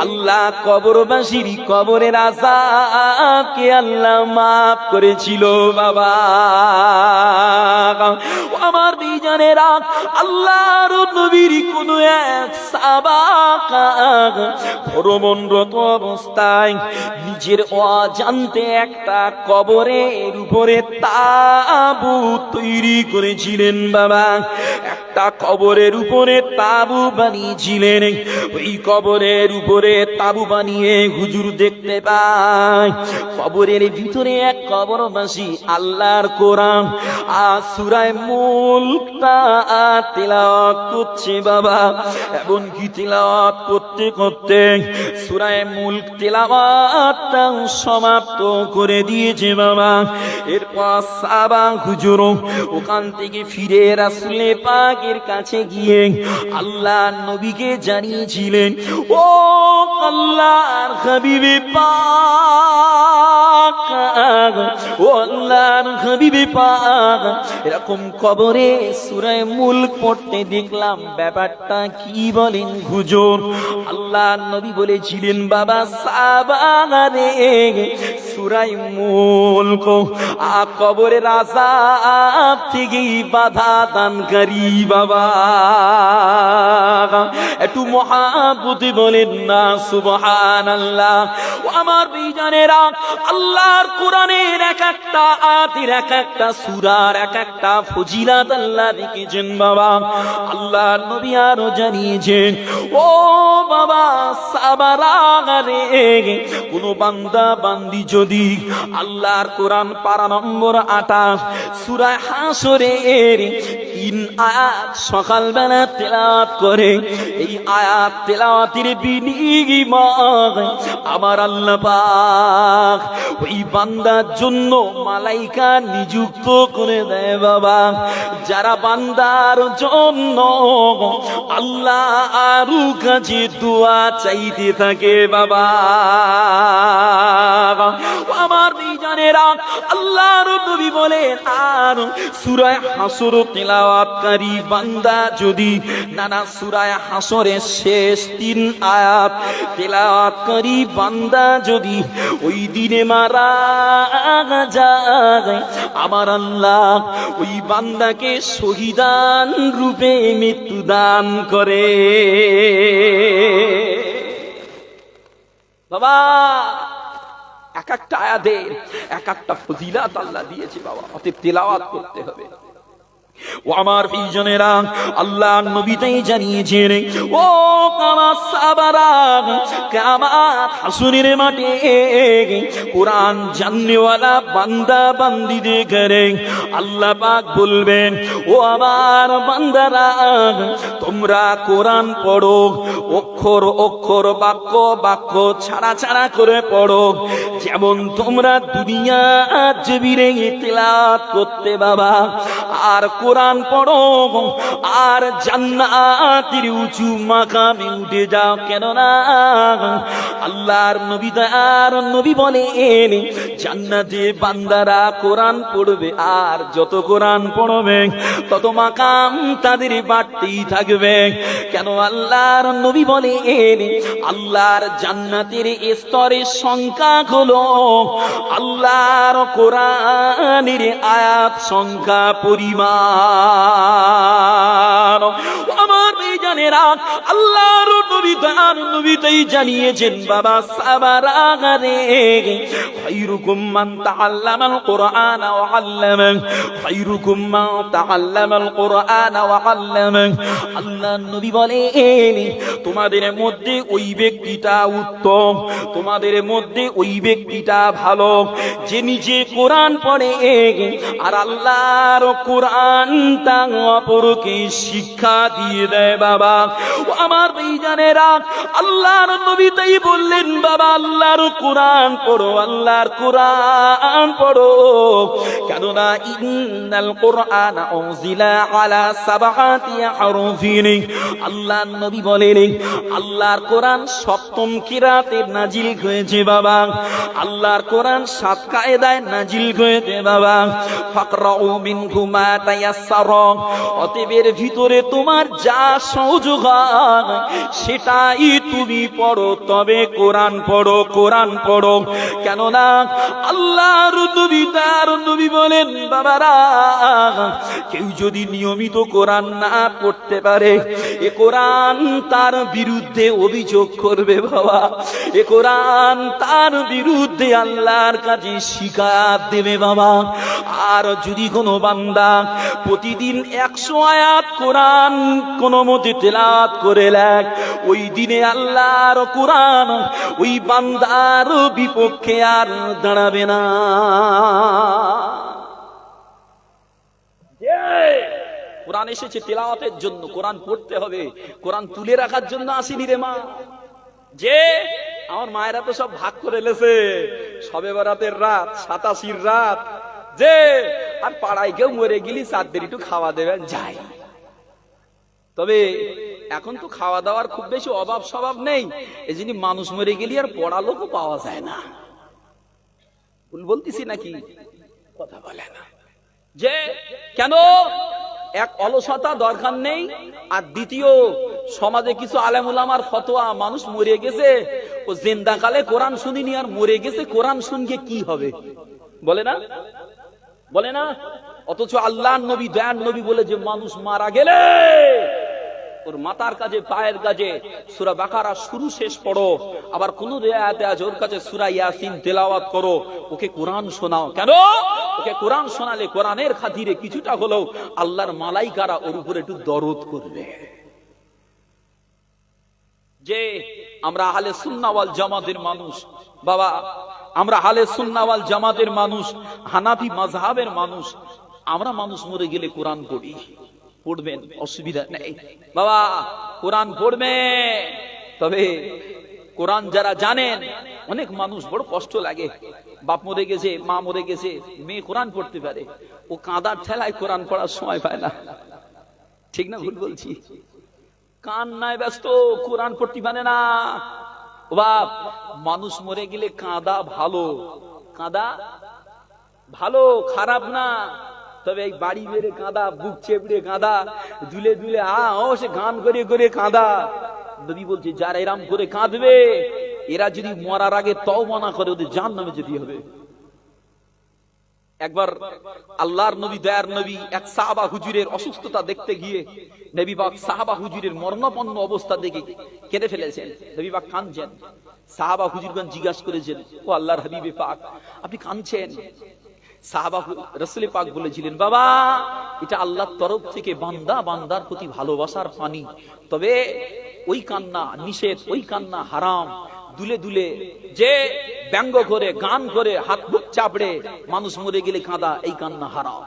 B: আল্লাহ কবরবাসীর কবরের আযাবকে আল্লাহ মাফ করেছিল বাবা। আমার বিজানেরা, আল্লাহর নবীর কোন এক সাহাবা ভ্রমণরত অবস্থায় নিজের অজান্তে একটা কবরের উপরে তাবু তৈরি করেছিলেন বাবা। একটা কবরের উপরে তাবু বানিয়েছিলেন। ওই কবরের উপরে তাবু বানিয়ে হুজুর দেখতে পায় কবরের ভিতরে এক কবরবাসী আল্লাহর কোরআন আর সূরা মুলকটা তেলাওয়াত হচ্ছে বাবা। এমনকি তেলাওয়াত করতে করতে সূরা মুলক তেলাওয়াতটাও সমাপ্ত করে দিয়েছে বাবা। এরপর সাহাবা হুজুর ওখান থেকে ফিরে রাসূলে পাকের কাছে গিয়ে আল্লাহ নবীকে জানিয়েছিলেন, ও আল্লাহর হাবিবে পাক, ও আল্লাহর হাবিবে পাক, এরকম কবরে সূরা মুলক পড়তে দেখলাম, ব্যাপারটা কি বলেন হুজুর? আল্লাহর নবী বলেছিলেন, বাবা সাহাবারে, সূরা মুলক কবরের আযাব থেকে বাধা দানকারী বাবা। একটু মহাব্বতে বলেন না সুবহানাল্লাহ। ও আমার ভাইজানেরা, আল্লাহর কোরআনের এক একটা আয়াতের, এক একটা সূরার এক একটা ফজিলত আল্লাহ রেখেছেন বাবা। আল্লাহর নবী আরো জানিয়েছেন, ও বাবা সাহাবারা রে, কোন বান্দা বান্দি যদি আল্লাহর কোরআন পারা নম্বর 28 সূরা হাসরের 3 আয়াত সকালবেলা তেলাওয়াত করে, এই আয়াত তেলাওয়াতের বিনিময়ে আমার আল্লাহ পাক ওই বান্দার জন্য মালাইকা নিযুক্ত করে দেয় বাবা। যারা বান্দার জন্য আল্লাহ আরু কাছে দোয়া চাইতে থাকে বাবা। আমার ভাইজানেরা, আল্লাহর নবী বলেন, আর সূরা হাসর তেলাওয়াতকারী বান্দা যদি নানা সূরা হাসরের শেষ 3 আয়াত তেলাওয়াতকারী বান্দা যদি ওই দিনে মারা যায়, আমার আল্লাহ ওই বান্দাকে শহীদান রূপে মৃত্যু দান করে বাবা। এক একটা আয়াতের এক একটা ফজিলত আল্লাহ দিয়েছে বাবা, অতএব তেলাওয়াত করতে হবে। ও আমার প্রিয়জনেরা, আল্লাহ নবীতেই জানিয়েছেন, ও আমার সাহাবারা, কিয়ামত হাসরের মাঠে কোরআন জাননেওয়ালা বান্দা বান্দীদের করে আল্লাহ পাক বলবেন, ও আমার বান্দারা, তোমরা কোরআন পড়ো, অক্ষর অক্ষর বাক্য বাক্য ছাড়া ছাড়া করে পড়ো, যেমন তোমরা দুনিয়া জমিনে তেলাওয়াত করতে বাবা। আর কোরআন পড়ো আর জান্নাতের উঁচু মাকামে উঠে যাও, কেননা আল্লাহর নবী আর নবী বলেন, জান্নাতে বান্দারা কোরআন পড়বে, আর যত কোরআন পড়বে তত মাকাম তাদের বাড়তেই থাকবে। কেন? আল্লাহর নবী বলেন, আল্লাহর জান্নাতের স্তরের সংখ্যা হলো আল্লাহর কোরআনের আয়াত সংখ্যা পরিমাণ। আমার ভাইজানেরা, আল্লাহর নবী তার নবীতেই জানিয়েছেন বাবা সাহাবারা রে, খায়রুকুম মান তাআল্লামাল কুরআন ওয়া আল্লামা, খায়রুকুম মান তাআল্লামাল কুরআন ওয়া আল্লামা। আল্লাহর নবী বলেন, তোমাদের মধ্যে ওই ব্যক্তিটা উত্তম, তোমাদের মধ্যে ওই ব্যক্তিটা ভালো যে নিজে কোরআন পড়ে আর আল্লাহর কোরআনটা অপরকে শিক্ষা দিয়ে দেয় বাবা। ও আমার ভাইজানেরা, আল্লাহর নবী তাই বললেন, বাবা আল্লাহর কোরআন পড়ো, আল্লাহর কোরআন পড়ো, কেননা ইন্নাল কোরআন উনজিলা আলা সাবআতি হারফিন। আল্লাহর নবী বলেন, আল্লাহর কোরআন সপ্তম কিরাতের নাজিল হয়েছে বাবা। আল্লাহর কোরআন 7 কায়দায় নাজিল হয়েছে বাবা। ফাকরাউ মিনহু মা তায়াসসারা, অতএব এর ভিতরে তোমার যা সহজ হয় সেটাই তুমি পড়ো, তবে কোরআন পড়ো, কোরআন পড়ো। কেননা আল্লাহর নবী তার নবী বলেন, বাবারা, কেউ যদি নিয়মিত কোরআন না পড়তে পারে, এ কোরআন তার বিরুদ্ধে অভিযোগ করবে বাবা, এ কোরআন তার বিরুদ্ধে আল্লাহর কাছে শিকায়ত দেবে বাবা। আর যদি কোনো বান্দা প্রতিদিন 100 আয়াত কোরআন কোন মতে তেলাওয়াত করে লেখ, ওই দিনে আল্লাহর কোরআন ওই বান্দার বিপক্ষে আর দাঁড়াবে না।
A: কোরআন এসেছে তেলাওয়াতের জন্য, কোরআন পড়তে হবে, কোরআন তুলে রাখার জন্য আসেনি রে মা। যে আমার মায়েরা তো সব ভাগ করে লেছে, শবে বরাতের রাত, 87 রাত, যে আর পাড়ায় কেউ মরে গেলি চাঁদদের একটু খাওয়া দেবেন যাই। তবে এখন তো খাওয়া দাওয়ার খুব বেশি অভাব স্বভাব নেই, এই জন্য মানুষ মরে গেলি আর পড়া লোকও পাওয়া যায় না। ভুল বলতেছি নাকি? কথা বলে না। যে কেন? এক অলসতা দরকার নেই, আর দ্বিতীয় সমাজে কিছু আলেম উলামার ফতোয়া, মানুষ মরে গেছে ও জিন্দাকালে কোরআন শুনিনি আর মরে গেছে কোরআন শুনকে কি হবে, বলে না? বলে না? অথচ আল্লাহর নবী, দয়ার নবী বলে যে মানুষ মারা গেলে ওর মাথার কাছে পায়ের কাছে সূরা বাকারা শুরু শেষ পড়ো, আবার কোন রিয়ায়াতে আছে ওর কাছে সূরা ইয়াসিন তেলাওয়াত করো, ওকে কোরআন শোনাও। কেন? ওকে কোরআন শোনালে কোরআনের খাতিরে কিছুটা হলেও আল্লাহর মালাইকারা ওর উপরে একটু দরদ করবে। যে আমরা আহলে সুন্নাহ ওয়াল জামাতের মানুষ বাবা, আমরা আহলে সুন্নাহ ওয়াল জামাতের মানুষ, হানাফি মাযহাবের মানুষ, আমরা মানুষ মরে গেলে কোরআন পড়ি। পড়বেন, অসুবিধা নেই বাবা, কোরআন পড়বেন। তবে কোরআন যারা জানেন, অনেক মানুষ বড় কষ্ট লাগে, বাপ মরে গেছে, মা মরে গেছে, মেয়ে কোরআন পড়তে পারে, ও কাঁদার ঠেলায় কোরআন পড়ার সময় পায় না। ঠিক না ভুল বলছি? কান্নায় ব্যস্ত, কোরআন পড়তে পারে না। ও বাপ, মানুষ মরে গেলে কাঁদা ভালো, কাঁদা ভালো, খারাপ না। তবে এই বাড়ি বেড়ে কাঁদা, বুক চেপড়ে কাঁদা, দুলে দুলে সে গান করে করে কাঁদা, নবী বলছে যারা এরাম করে কাঁদবে এরা যদি মরার আগে তওবা না করে ওদের জাহান্নামে যেতে হবে। একবার আল্লাহর নবী, দয়ার নবী এক সাহাবা হুজুরের অসুস্থতা দেখতে গিয়ে নবী পাক সাহাবা হুজুরের মরণাপন্ন অবস্থা দেখে কেঁদে ফেলেছেন। নবী পাক কাঁদছেন, সাহাবা হুজুরগণ জিজ্ঞাসা করেছেন, ও আল্লাহর হাবিবে পাক আপনি কাঁদছেন? সাহাবা রাসূল পাক বলেছিলেন, বাবা এটা আল্লাহর তরফ থেকে বান্দা বান্দার প্রতি ভালোবাসার পানি, তবে ওই কান্না নিষেধ, ওই কান্না হারাম। দুলে দুলে যে ব্যঙ্গ করে, গান করে, হাত বুক চাপড়ে মানুষ মরে গেলে কাঁদা, এই কান্না হারাম।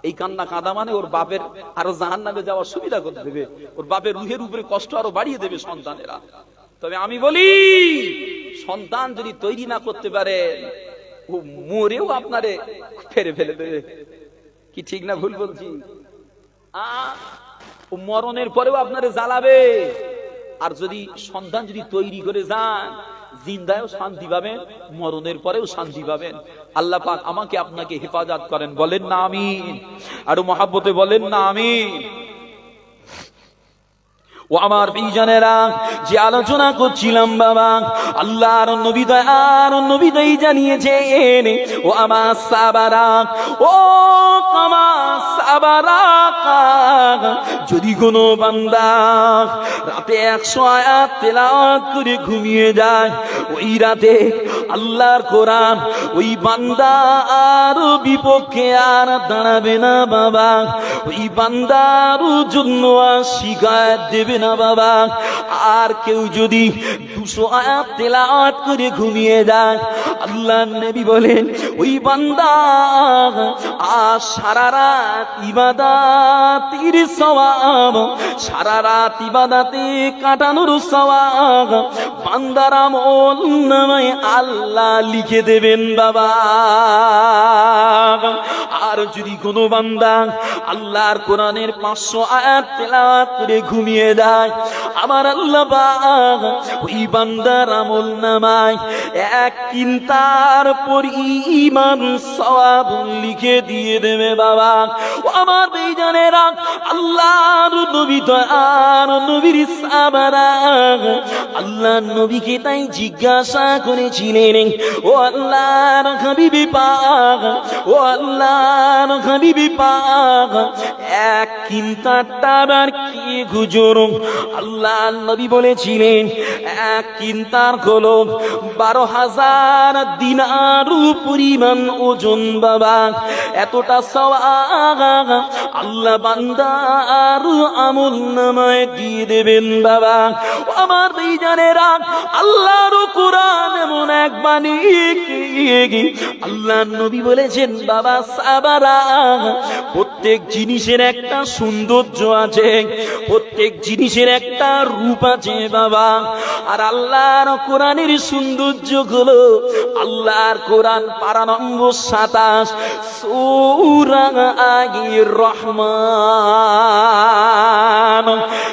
A: এই কান্না কাঁদা মানে ওর বাপের আরো জাহান্নামে যাওয়ার সুবিধা করে দেবে, ওর বাপের রুহের উপরে কষ্ট আরো বাড়িয়ে দেবে সন্তানেরা। তবে আমি বলি, সন্তান যদি তৈরি না করতে পারে ও মরেও আপনারে ফেরে ফেলে দেবে। কি ঠিক না ভুল বলছি? ও মরণের পরেও আপনারে জ্বালাবে। আর যদি সন্তান যদি তৈরি করে যান, জিন্দায়ও শান্তি পাবেন, মরণের পরেও শান্তি পাবেন। আল্লাহ পাক আমাকে আপনাকে হেফাজত করেন, বলেন না আমিন। আর মহাব্বতে বলেন না আমিন। ও আমার বিজনেরা, যে আলোচনা করছিলাম বাবা, আল্লাহর নবী দয়ার নবী দই জানিয়েছেন, ও আমার সাহাবারা, ও আমার সাহাবারা, যদি কোনো বান্দা রাতে 100 আয়াত তেলাওয়াত করে ঘুমিয়ে যায়, ওই রাতে আল্লাহর কোরআন ওই বান্দা আর বিপক্ষে আর দাঁড়াবে না বাবা, ওই বান্দার জন্য আর শিকায়ত দেবে না বাবা। আর কেউ যদি 200 আয়াত তেলাওয়াত করে ঘুমিয়ে যায়, আল্লাহর নবী বলেন ওই বান্দা আর সারা রাত ইবাদতের সওয়াব, সারা রাত ইবাদতে কাটানোর সওয়াব বান্দার আমল নামায় আল্লাহ লিখে দেবেন বাবা। আর যদি কোনো বান্দা আল্লাহর কোরআনের 500 আয়াত তেলাওয়াত করে ঘুমিয়ে যায়, আমার আল্লাহ পাক ওই বান্দার আমল নামায় 1 কিন্তার পরিমাণ সওয়াব লিখে দিয়ে দেবে বাবা। ও আমার বেজানেরা, আল্লাহর নবী দয়ার নবীর সাহাবারা আল্লাহর নবীকে তাই জিজ্ঞাসা করেছিলেন, ও আল্লাহর হাবিবে পাক, ও আল্লাহর হাবিবে পাক, 1 কিন্তার আর কি গুজর? আল্লাহর নবী বলেছিলেন 1 কিন্তার হলো 12,000 দিনার পরিমাণ ওজন বাবা। এতটা সওয়াব আল্লাহ বান্দার আমল নামায় দিয়ে দেবেন বাবা। আমার ভাইজানেরা, আল্লাহর কোরআন এমন এক বাণী, আল্লাহর নবী বলেছেন
B: বাবা সাবারা, প্রত্যেক জিনিসের একটা সৌন্দর্য আছে, প্রত্যেক জিনিসের একটা রূপ আছে বাবা। আর আল্লাহর কোরআনের সৌন্দর্য গুলো, আল্লাহর কোরআন পারা নম্বর 27 সূরা আল রহমান।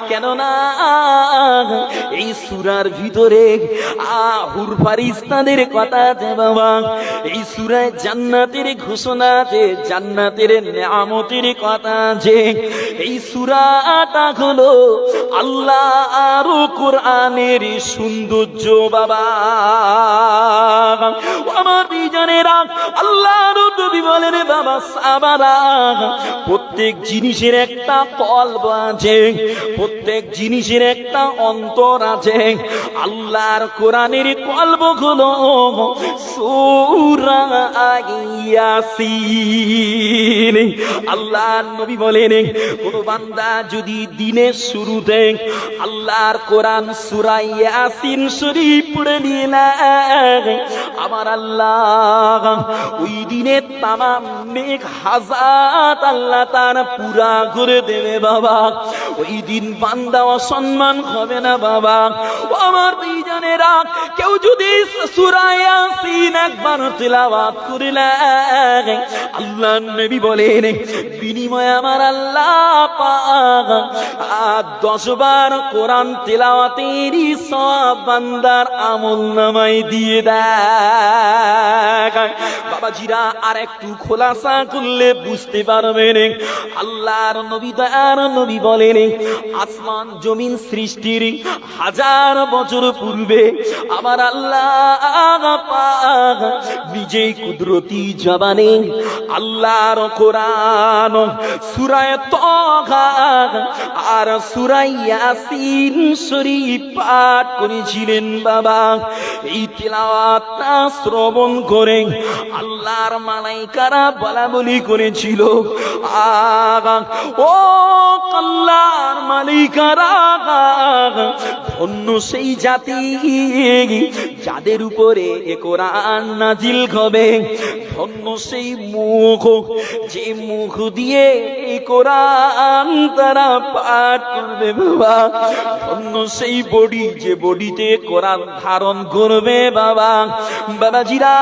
B: কেননা এই সূরার ভিতরে হুর ফারিস্তাদের কথা আছে বাবা, এই সূরায় জান্নাতের ঘোষণা আছে, জান্নাতের নিয়ামতের কথা আছে। এই সূরাটা হলো আল্লাহ আর কোরআনের সৌন্দর্য বাবা। আমার বিজনেরা, আল্লাহর নবী বলেন বাবা সাবারা, প্রত্যেক জিনিসের একটা কলব আছে, প্রত্যেক জিনিসের একটা অন্তর আছে। আল্লাহর কোরআনের কলব হলো সূরা ইয়াসিন। আল্লাহর নবী বলেন কোন বান্দা যদি দিনের শুরুতে আল্লাহর কোরআন সূরা ইয়াসিন শরীফ পড়ে নিলে, আমার আল্লাহ ওই দিনে তামাম নেক হাজাত আল্লাহ তার পুরা করে দেবে বাবা। ওই দিন বান্দা অসম্মান হবে না বাবা। আমার দুইজনেরা, কেউ যদি সূরা ইয়াসিন একবার তিলাওয়াত করিলে, আল্লাহ নবী বলেন বিনিময়ে আমার আল্লাহ পাক 10 বার কোরআন তিলাওয়াতেরই সওয়াব বান্দার আমলনামায় দিয়ে দেয়। বাবাজিরা, আর একটু খোলাসা করলে বুঝতে পারবেন। আল্লাহর নবী দয়ার নবী বলেন আসমান জমিন সৃষ্টির 1000 বছর পূর্বে আমার আল্লাহ পাক নিজেই কুদরতি জবানে আল্লাহর কোরআন সূরা তাহা আর সূরা ইয়াসিন শরীফ পাঠ করেছিলেন বাবা। এই তিলাওয়াতটা শ্রবণ করে আল্লাহর মালাইকারা বলাবলি করেছিল, ও আল্লাহর মালাইকারা, ধন্য সেই জাতি যাদের উপরে এ কোরআন নাজিল হবে, ধন্য সেই মুখ যে মুখ দিয়ে এই কোরআন তারা পাঠ করবে বাবা, ধন্য সেই বডি যে বডিতে কোরআন ধারণ করবে বাবা। বাবাজিরা,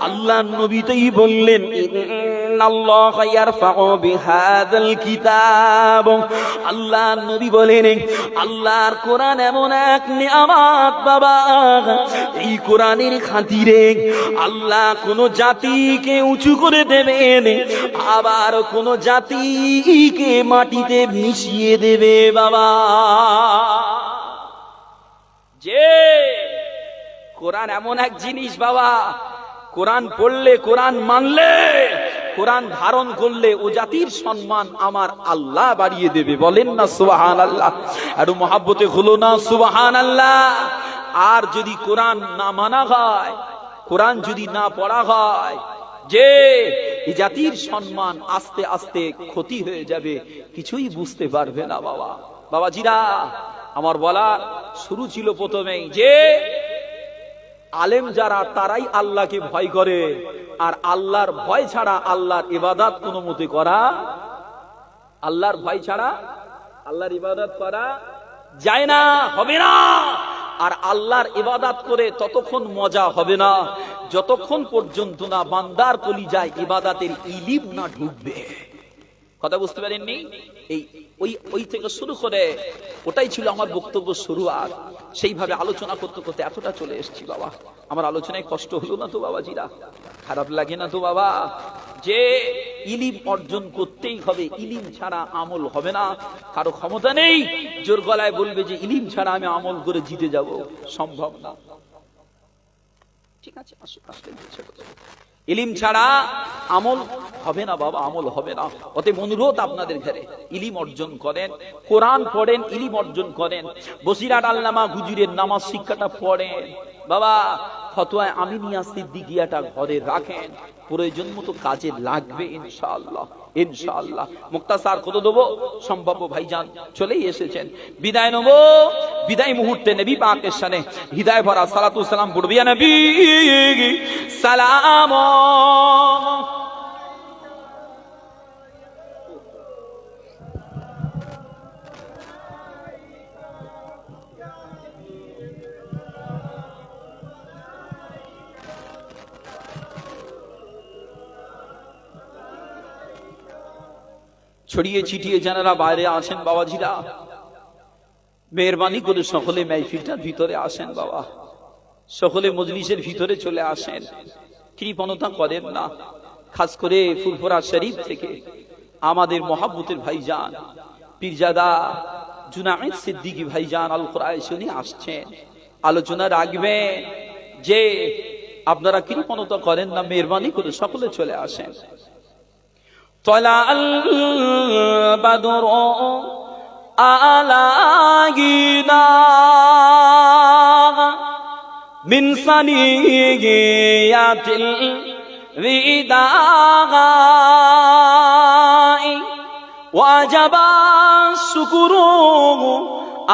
B: আল্লাহ নবীতেই বললেন ইন্নাল্লাহ ইয়ারফাউ বিহাযাল কিতাব। আল্লাহ নবী বলেন আল্লাহর কোরআন এমন এক নিয়ামত বাবা, এই কোরআনের খাতিরে আল্লাহ কোন জাতিকে উঁচু করে দেবেন, আবার কোন জাতিকে মাটিতে মিশিয়ে দেবে বাবা। যে কোরআন এমন এক জিনিস বাবা, কোরআন পড়লে, কোরআন মানলে, কোরআন ধারণ করলে ও জাতির সম্মান আমার আল্লাহ বাড়িয়ে দেবে। বলেন না সুবহানাল্লাহ? একটু মহাব্বতে হলো না সুবহানাল্লাহ? আর যদি কোরআন না মানা হয়, কোরআন যদি না পড়া হয়, যে এই জাতির সম্মান আস্তে আস্তে ক্ষতি হয়ে যাবে, কিছুই বুঝতে পারবে না বাবা। বাবাজিরা, আমার বলার শুরু ছিল প্রথমেই যে আলেম যারা তারাই আল্লাহকে ভয় করে, আর আল্লাহর ভয় ছাড়া আল্লাহর ইবাদত কোনো মতে করা, আল্লাহর ভয় ছাড়া আল্লাহর ইবাদত করা যায় না, হবে না। আর আল্লাহর ইবাদত করে ততক্ষণ মজা হবে না যতক্ষণ পর্যন্ত না বান্দার কলিজায় ইবাদতের ইলিম না ঢুকবে। কথা বুঝতে পারেননি? এই ওই থেকে শুরু করে ওটাই ছিল আমার বক্তব্য শুরুয়াত। সেইভাবে আলোচনা করতে করতে এতটা চলে এসেছি বাবা। আমার আলোচনায় কষ্ট হলো না তো বাবাজিরা? খারাপ লাগে না তো বাবা? যে ইলিম অর্জন করতেই হবে, ইলিম ছাড়া আমল হবে না। কারো ক্ষমতা নেই জোর গলায় বলবে যে ইলিম ছাড়া আমি আমল করে জিতে যাব, সম্ভব না। ঠিক আছে, আসলে ইলিম ছাড়া আমল হবে না বাবা, আমল হবে না। অতএব অনুরোধ আপনাদের ঘরে ইলিম অর্জন করেন, কোরআন পড়েন, ইলিম অর্জন করেন। বসিরাট আল্লামা হুজুরের নামাজ শিক্ষাটা পড়েন বাবা। ফতোয়ায়ে আমিনিয়া সিদ্দিকিয়াটা ঘরে রাখেন, প্রয়োজন মতো কাজে লাগবে ইনশাআল্লাহ, ইনশাআল্লাহ। মুক্তাসার কত দেবো সম্ভাব্য ভাইজান চলেই এসেছেন, বিদায় নেবো। বিদায় মুহূর্তে নবী পাকের শানে হৃদয় ভরা সালাতু সালাম পড়বে। ইয়া নবী সালাম। ছড়িয়ে ছিটিয়ে যারা বাইরে আসেন বাবাজিরা, মেহরবানি করে সকলে মাহফিলটার ভিতরে আসেন বাবা, সকলে মজলিসের ভিতরে চলে আসেন, কৃপণতা করেন না। খাস করে ফুরফুরা শরীফ থেকে আমাদের মহাব্বতের ভাইজান পীরজাদা জুনায়েদ সিদ্দিকী ভাইজান আল কুরাইশি আসছেন, আলোচনা রাখবেন। যে আপনারা কৃপণতা করেন না, মেহরবানি করে সকলে চলে আসেন। طلع البدر علينا من ثنيات الوداع وجب الشكر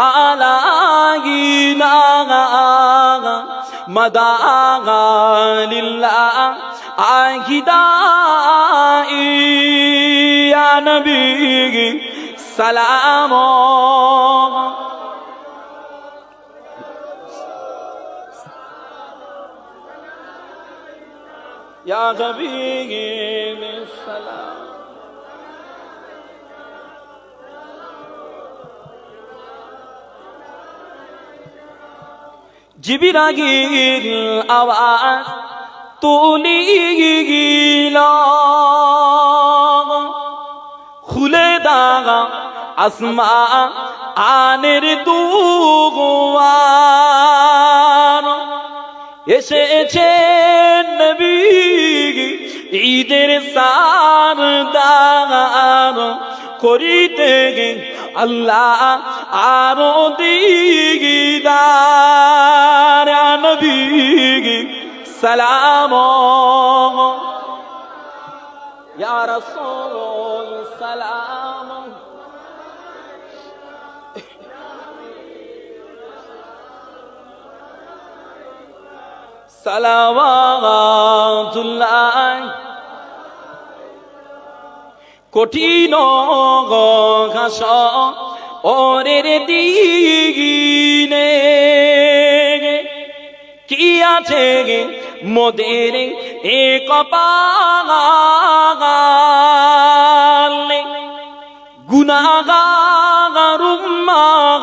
B: علينا مدى لله عهدائي يا نبي سلام يا حبيب السلام জিবরাইল আওয়াজ তুলিল খুলে দাগা আসমান আনের দুয়ার এসেছেন নবী ঈদের সারদার করিতে আল্লাহ আরো দিগদার নবী সালাম ইয়া রাসূল সালাম সালাওয়াতুল্লাহ কঠিন ঘাস ওরের দিনে কি আছে মোদের এ কপালে গুনাহগার উম্মাহ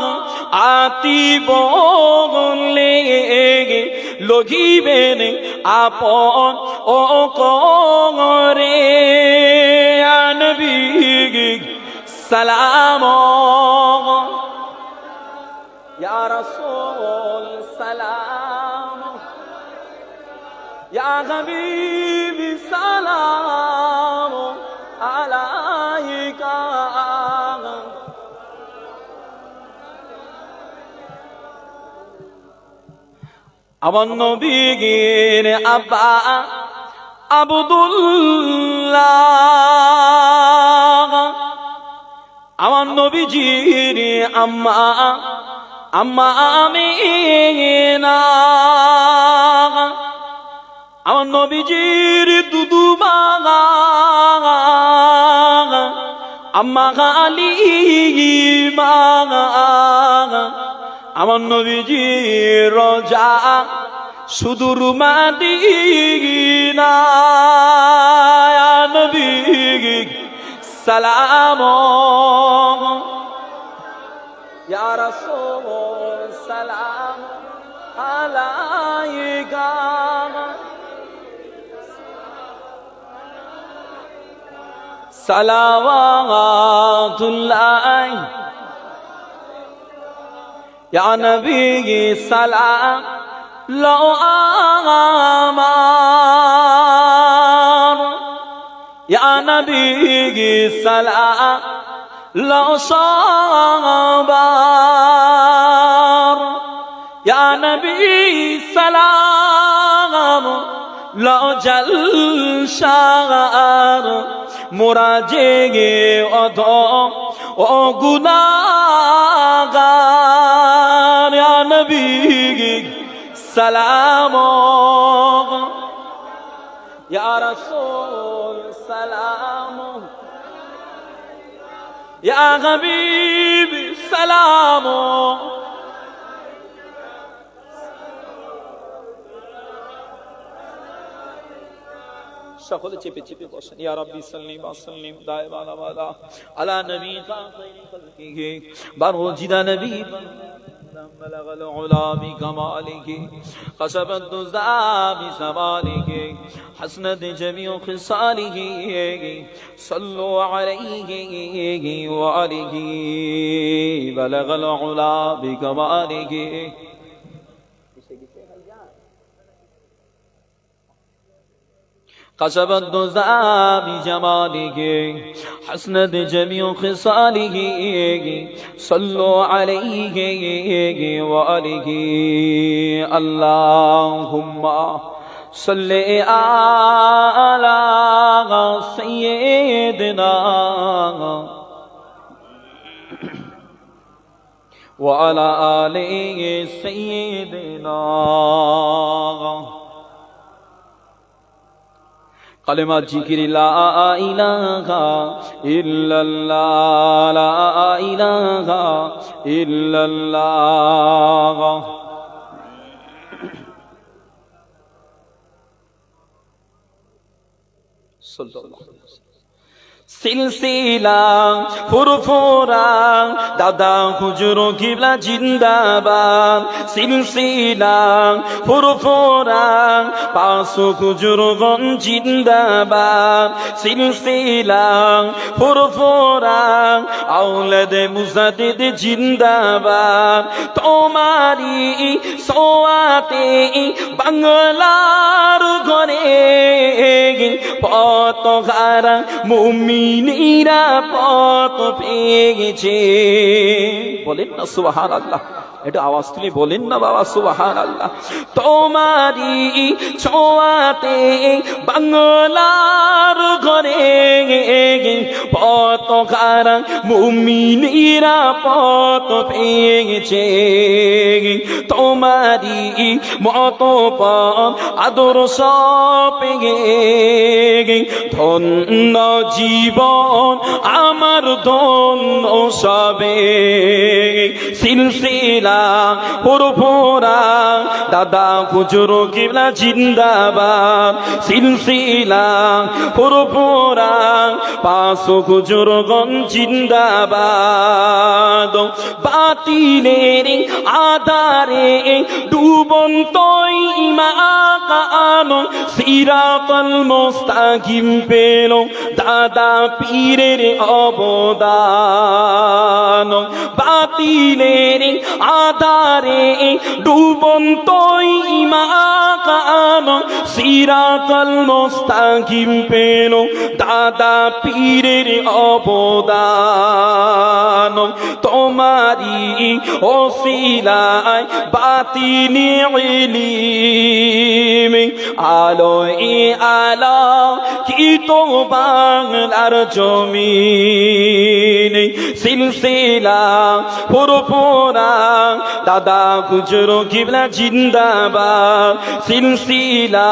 B: আতি বলে লগিবেন আপন ও করে নবী সালাম ইয়া রাসূল সালাম ইয়া হাবিব সালাম আলাইকা আমার নবীর আব্বা আব্দুল্লাহ, আমার নবীজির আম্মা আম্মা আমিনা, আমার নবীজির দুদুমা আম্মা হালিমা, আমার নবীজির রোজা সুদূর মদিনা নবী সালাম ইয়া রাসূল সালাম আলাইকা সালাওয়াতুল্লাহ ইয়া নবী সালাম লো আমার ইয়া নবী সালাম লো সবার ইয়া নবী সালাম লো জলশার মোরা জেগে অধম ও গুনাহগার হাবিব সালাম ইয়া রাসূল সালাম ইয়া হাবিব সালাম সকলে চেপে চেপে বসেন ইয়া রাব্বি সাল্লি ওয়া সাল্লিম দাইমান আবাদা আলা নবী খায়রুল খালকিহি বারুজিদা নবী بلغ العلا بكماله خسف الدزى بزمانه حسنت جميع خصاله صلوا عليه وآله بلغ العلا بكماله خسف الدزى بجماله حسنت جميع خصاله صلوا عليه وآله اللهم صل على سيدنا وعلى آل سيدنا কালেমা জিকির লা ইলাহা ইল্লাল্লাহ লা ইলাহা ইল্লাল্লাহ সাল্লাল্লাহু সিলসিলা ফুরফুরা দাদা হুজুর কিবলা জিন্দাবাদ সিলসিলা ফুরফুরা পাঁচশো হুজুর গণ জিন্দাবাদ সিলসিলা ফুরফুরা আওলাদে মুজাদ্দিদ জিন্দাবাদ তোমারি সোয়াতে বাংলার ঘরে পতাকা মুমিনীরা পথ পেয়েছে বলেন না সুবহানাল্লাহ একটু আওয়াজ তুলে বলেন না বাবা সুবহানাল্লাহ তোমারি ছোঁয়াতে বাংলার ঘরে পতাকার মুমিনীরা পথ পেয়েছে তোমারি মত পথ আদর্শ পেয়ে ধন্য জীবন আমার ধন্য সবে সিলসিলা ফুরফুরা দাদা হুজুর কিবলা জিন্দাবাদ সিলসিলা ফুরফুরা পাঁচশো হুজুর গণ জিন্দাবাদ বাতিলের আধারে ডুবন্ত ঈমান সিরাতাল মুস্তাকিম পেল দাদা পীরের অবদান বাতিলের আধারে ডুবন্ত ঈমান সিরাতাল মুস্তাকিম পেল দাদা পীরের অবদান তোমারি ওসিলায় বাতিনি ইলম আলোয় আলা কি তো বাংলার জমিন সিলসিলা ফুরফুরা দাদা হুজুর কিবলা জিন্দাবাদ সিলসিলা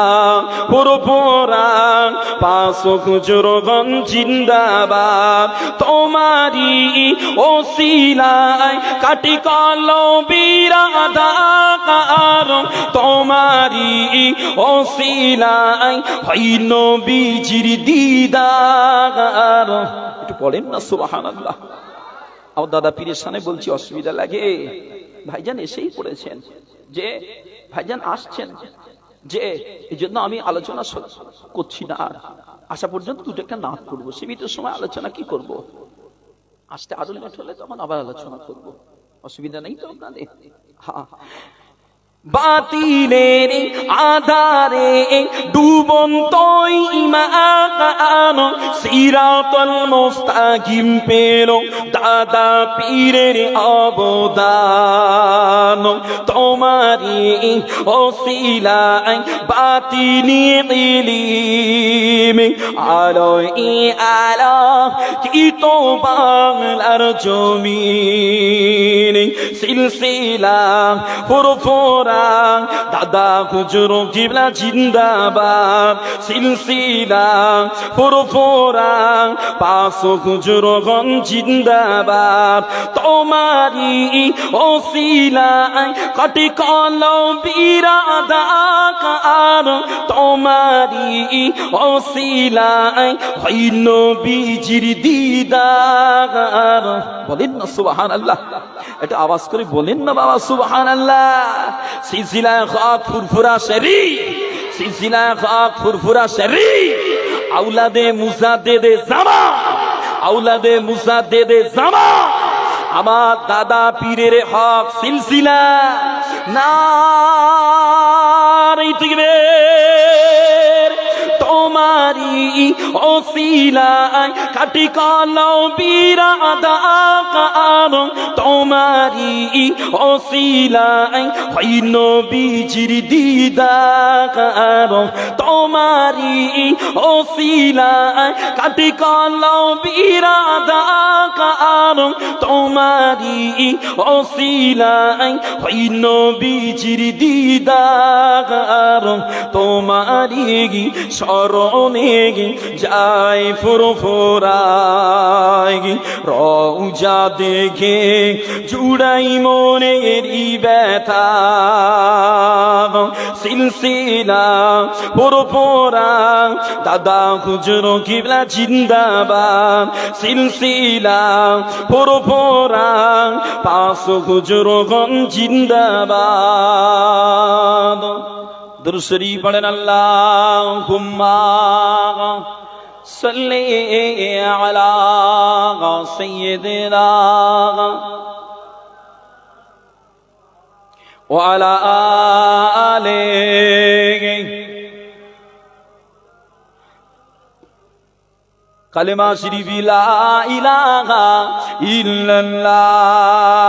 B: ফুরফুরা পাঁচশো হুজুর গণ জিন্দাবাদ তোমারি ওসিলায় কাটি কলবীর আধার তোমারি ওসিলায় হয় নবীজির দিদার একটু পড়েন না সুবহানাল্লাহ আমার দাদা পীরের সামনে বলছি অসুবিধা লাগে ভাইজান এসেই পড়েছেন যে ভাইজান আসছেন যে এই জন্য আমি আলোচনা করছি না আর আসা পর্যন্ত দুটো একটা নাট করবো সীমিত সময় আলোচনা কি করব আসতে আরো লেট হলে তখন আবার আলোচনা করব অসুবিধা নেই তো আপনাদের হ্যাঁ বাতিলের আধারে ডুবন্ত ঈমান সিরাতাল মুস্তাকিম পেল দাদা পীরের অবদান তোমারি ওসিলায় বাতিনি ইলম আলোয় আলা কি তো বাংলার জমিন সিলসিলা ফুরফুরা দাদা হুজুর কিবলা জিন্দাবাদ সিলসিলা ফুরফুরা পাঁচ হুজুর গণ জিন্দাবাদ তোমারি ওসিলায় কটি কলবীরা দাকার তোমারি ওসিলায় হইল নবীজির দিদার বলেন না সুবহানাল্লাহ এটা আওয়াজ করে বলেন না বাবা সুবহানাল্লাহ সিলসিলা খাক ফুরফুরা শরীফ সিলসিলা খাক ফুরফুরা শরীফ আওলাদে মুজাদ্দেদে জামান আওলাদে মুজাদ্দেদে জামান আমার দাদা পীরের হক সিলসিলা নারে তাকবীর তোমারি ওসিলায় কাটি কলবীরা দাকার তোমারি ওসিলায় হয় নবীজির দিদার তোমারি ওসিলায় কাটি কলবীরা দাকার তোমারি ওসিলায় হয় নবীজির দিদার তোমারি শরণে যাই ফুরফুরাই রওজা দেখে জুড়াই মনের ব্যথা সিলসিলা ফুরফুরা দাদা হুজুর কিবলা জিন্দাবাদ সিলসিলা ফুরফুরা পাঁচ হুজুর গণ জিন্দাবাদ দুরূদ শরীফ পড়েন আল্লাহুম্মা সাল্লি আলা সাইয়্যিদিনা ওয়া আলা আলিহি কালেমা শরীফ লা ইলাহা ইল্লাল্লাহ।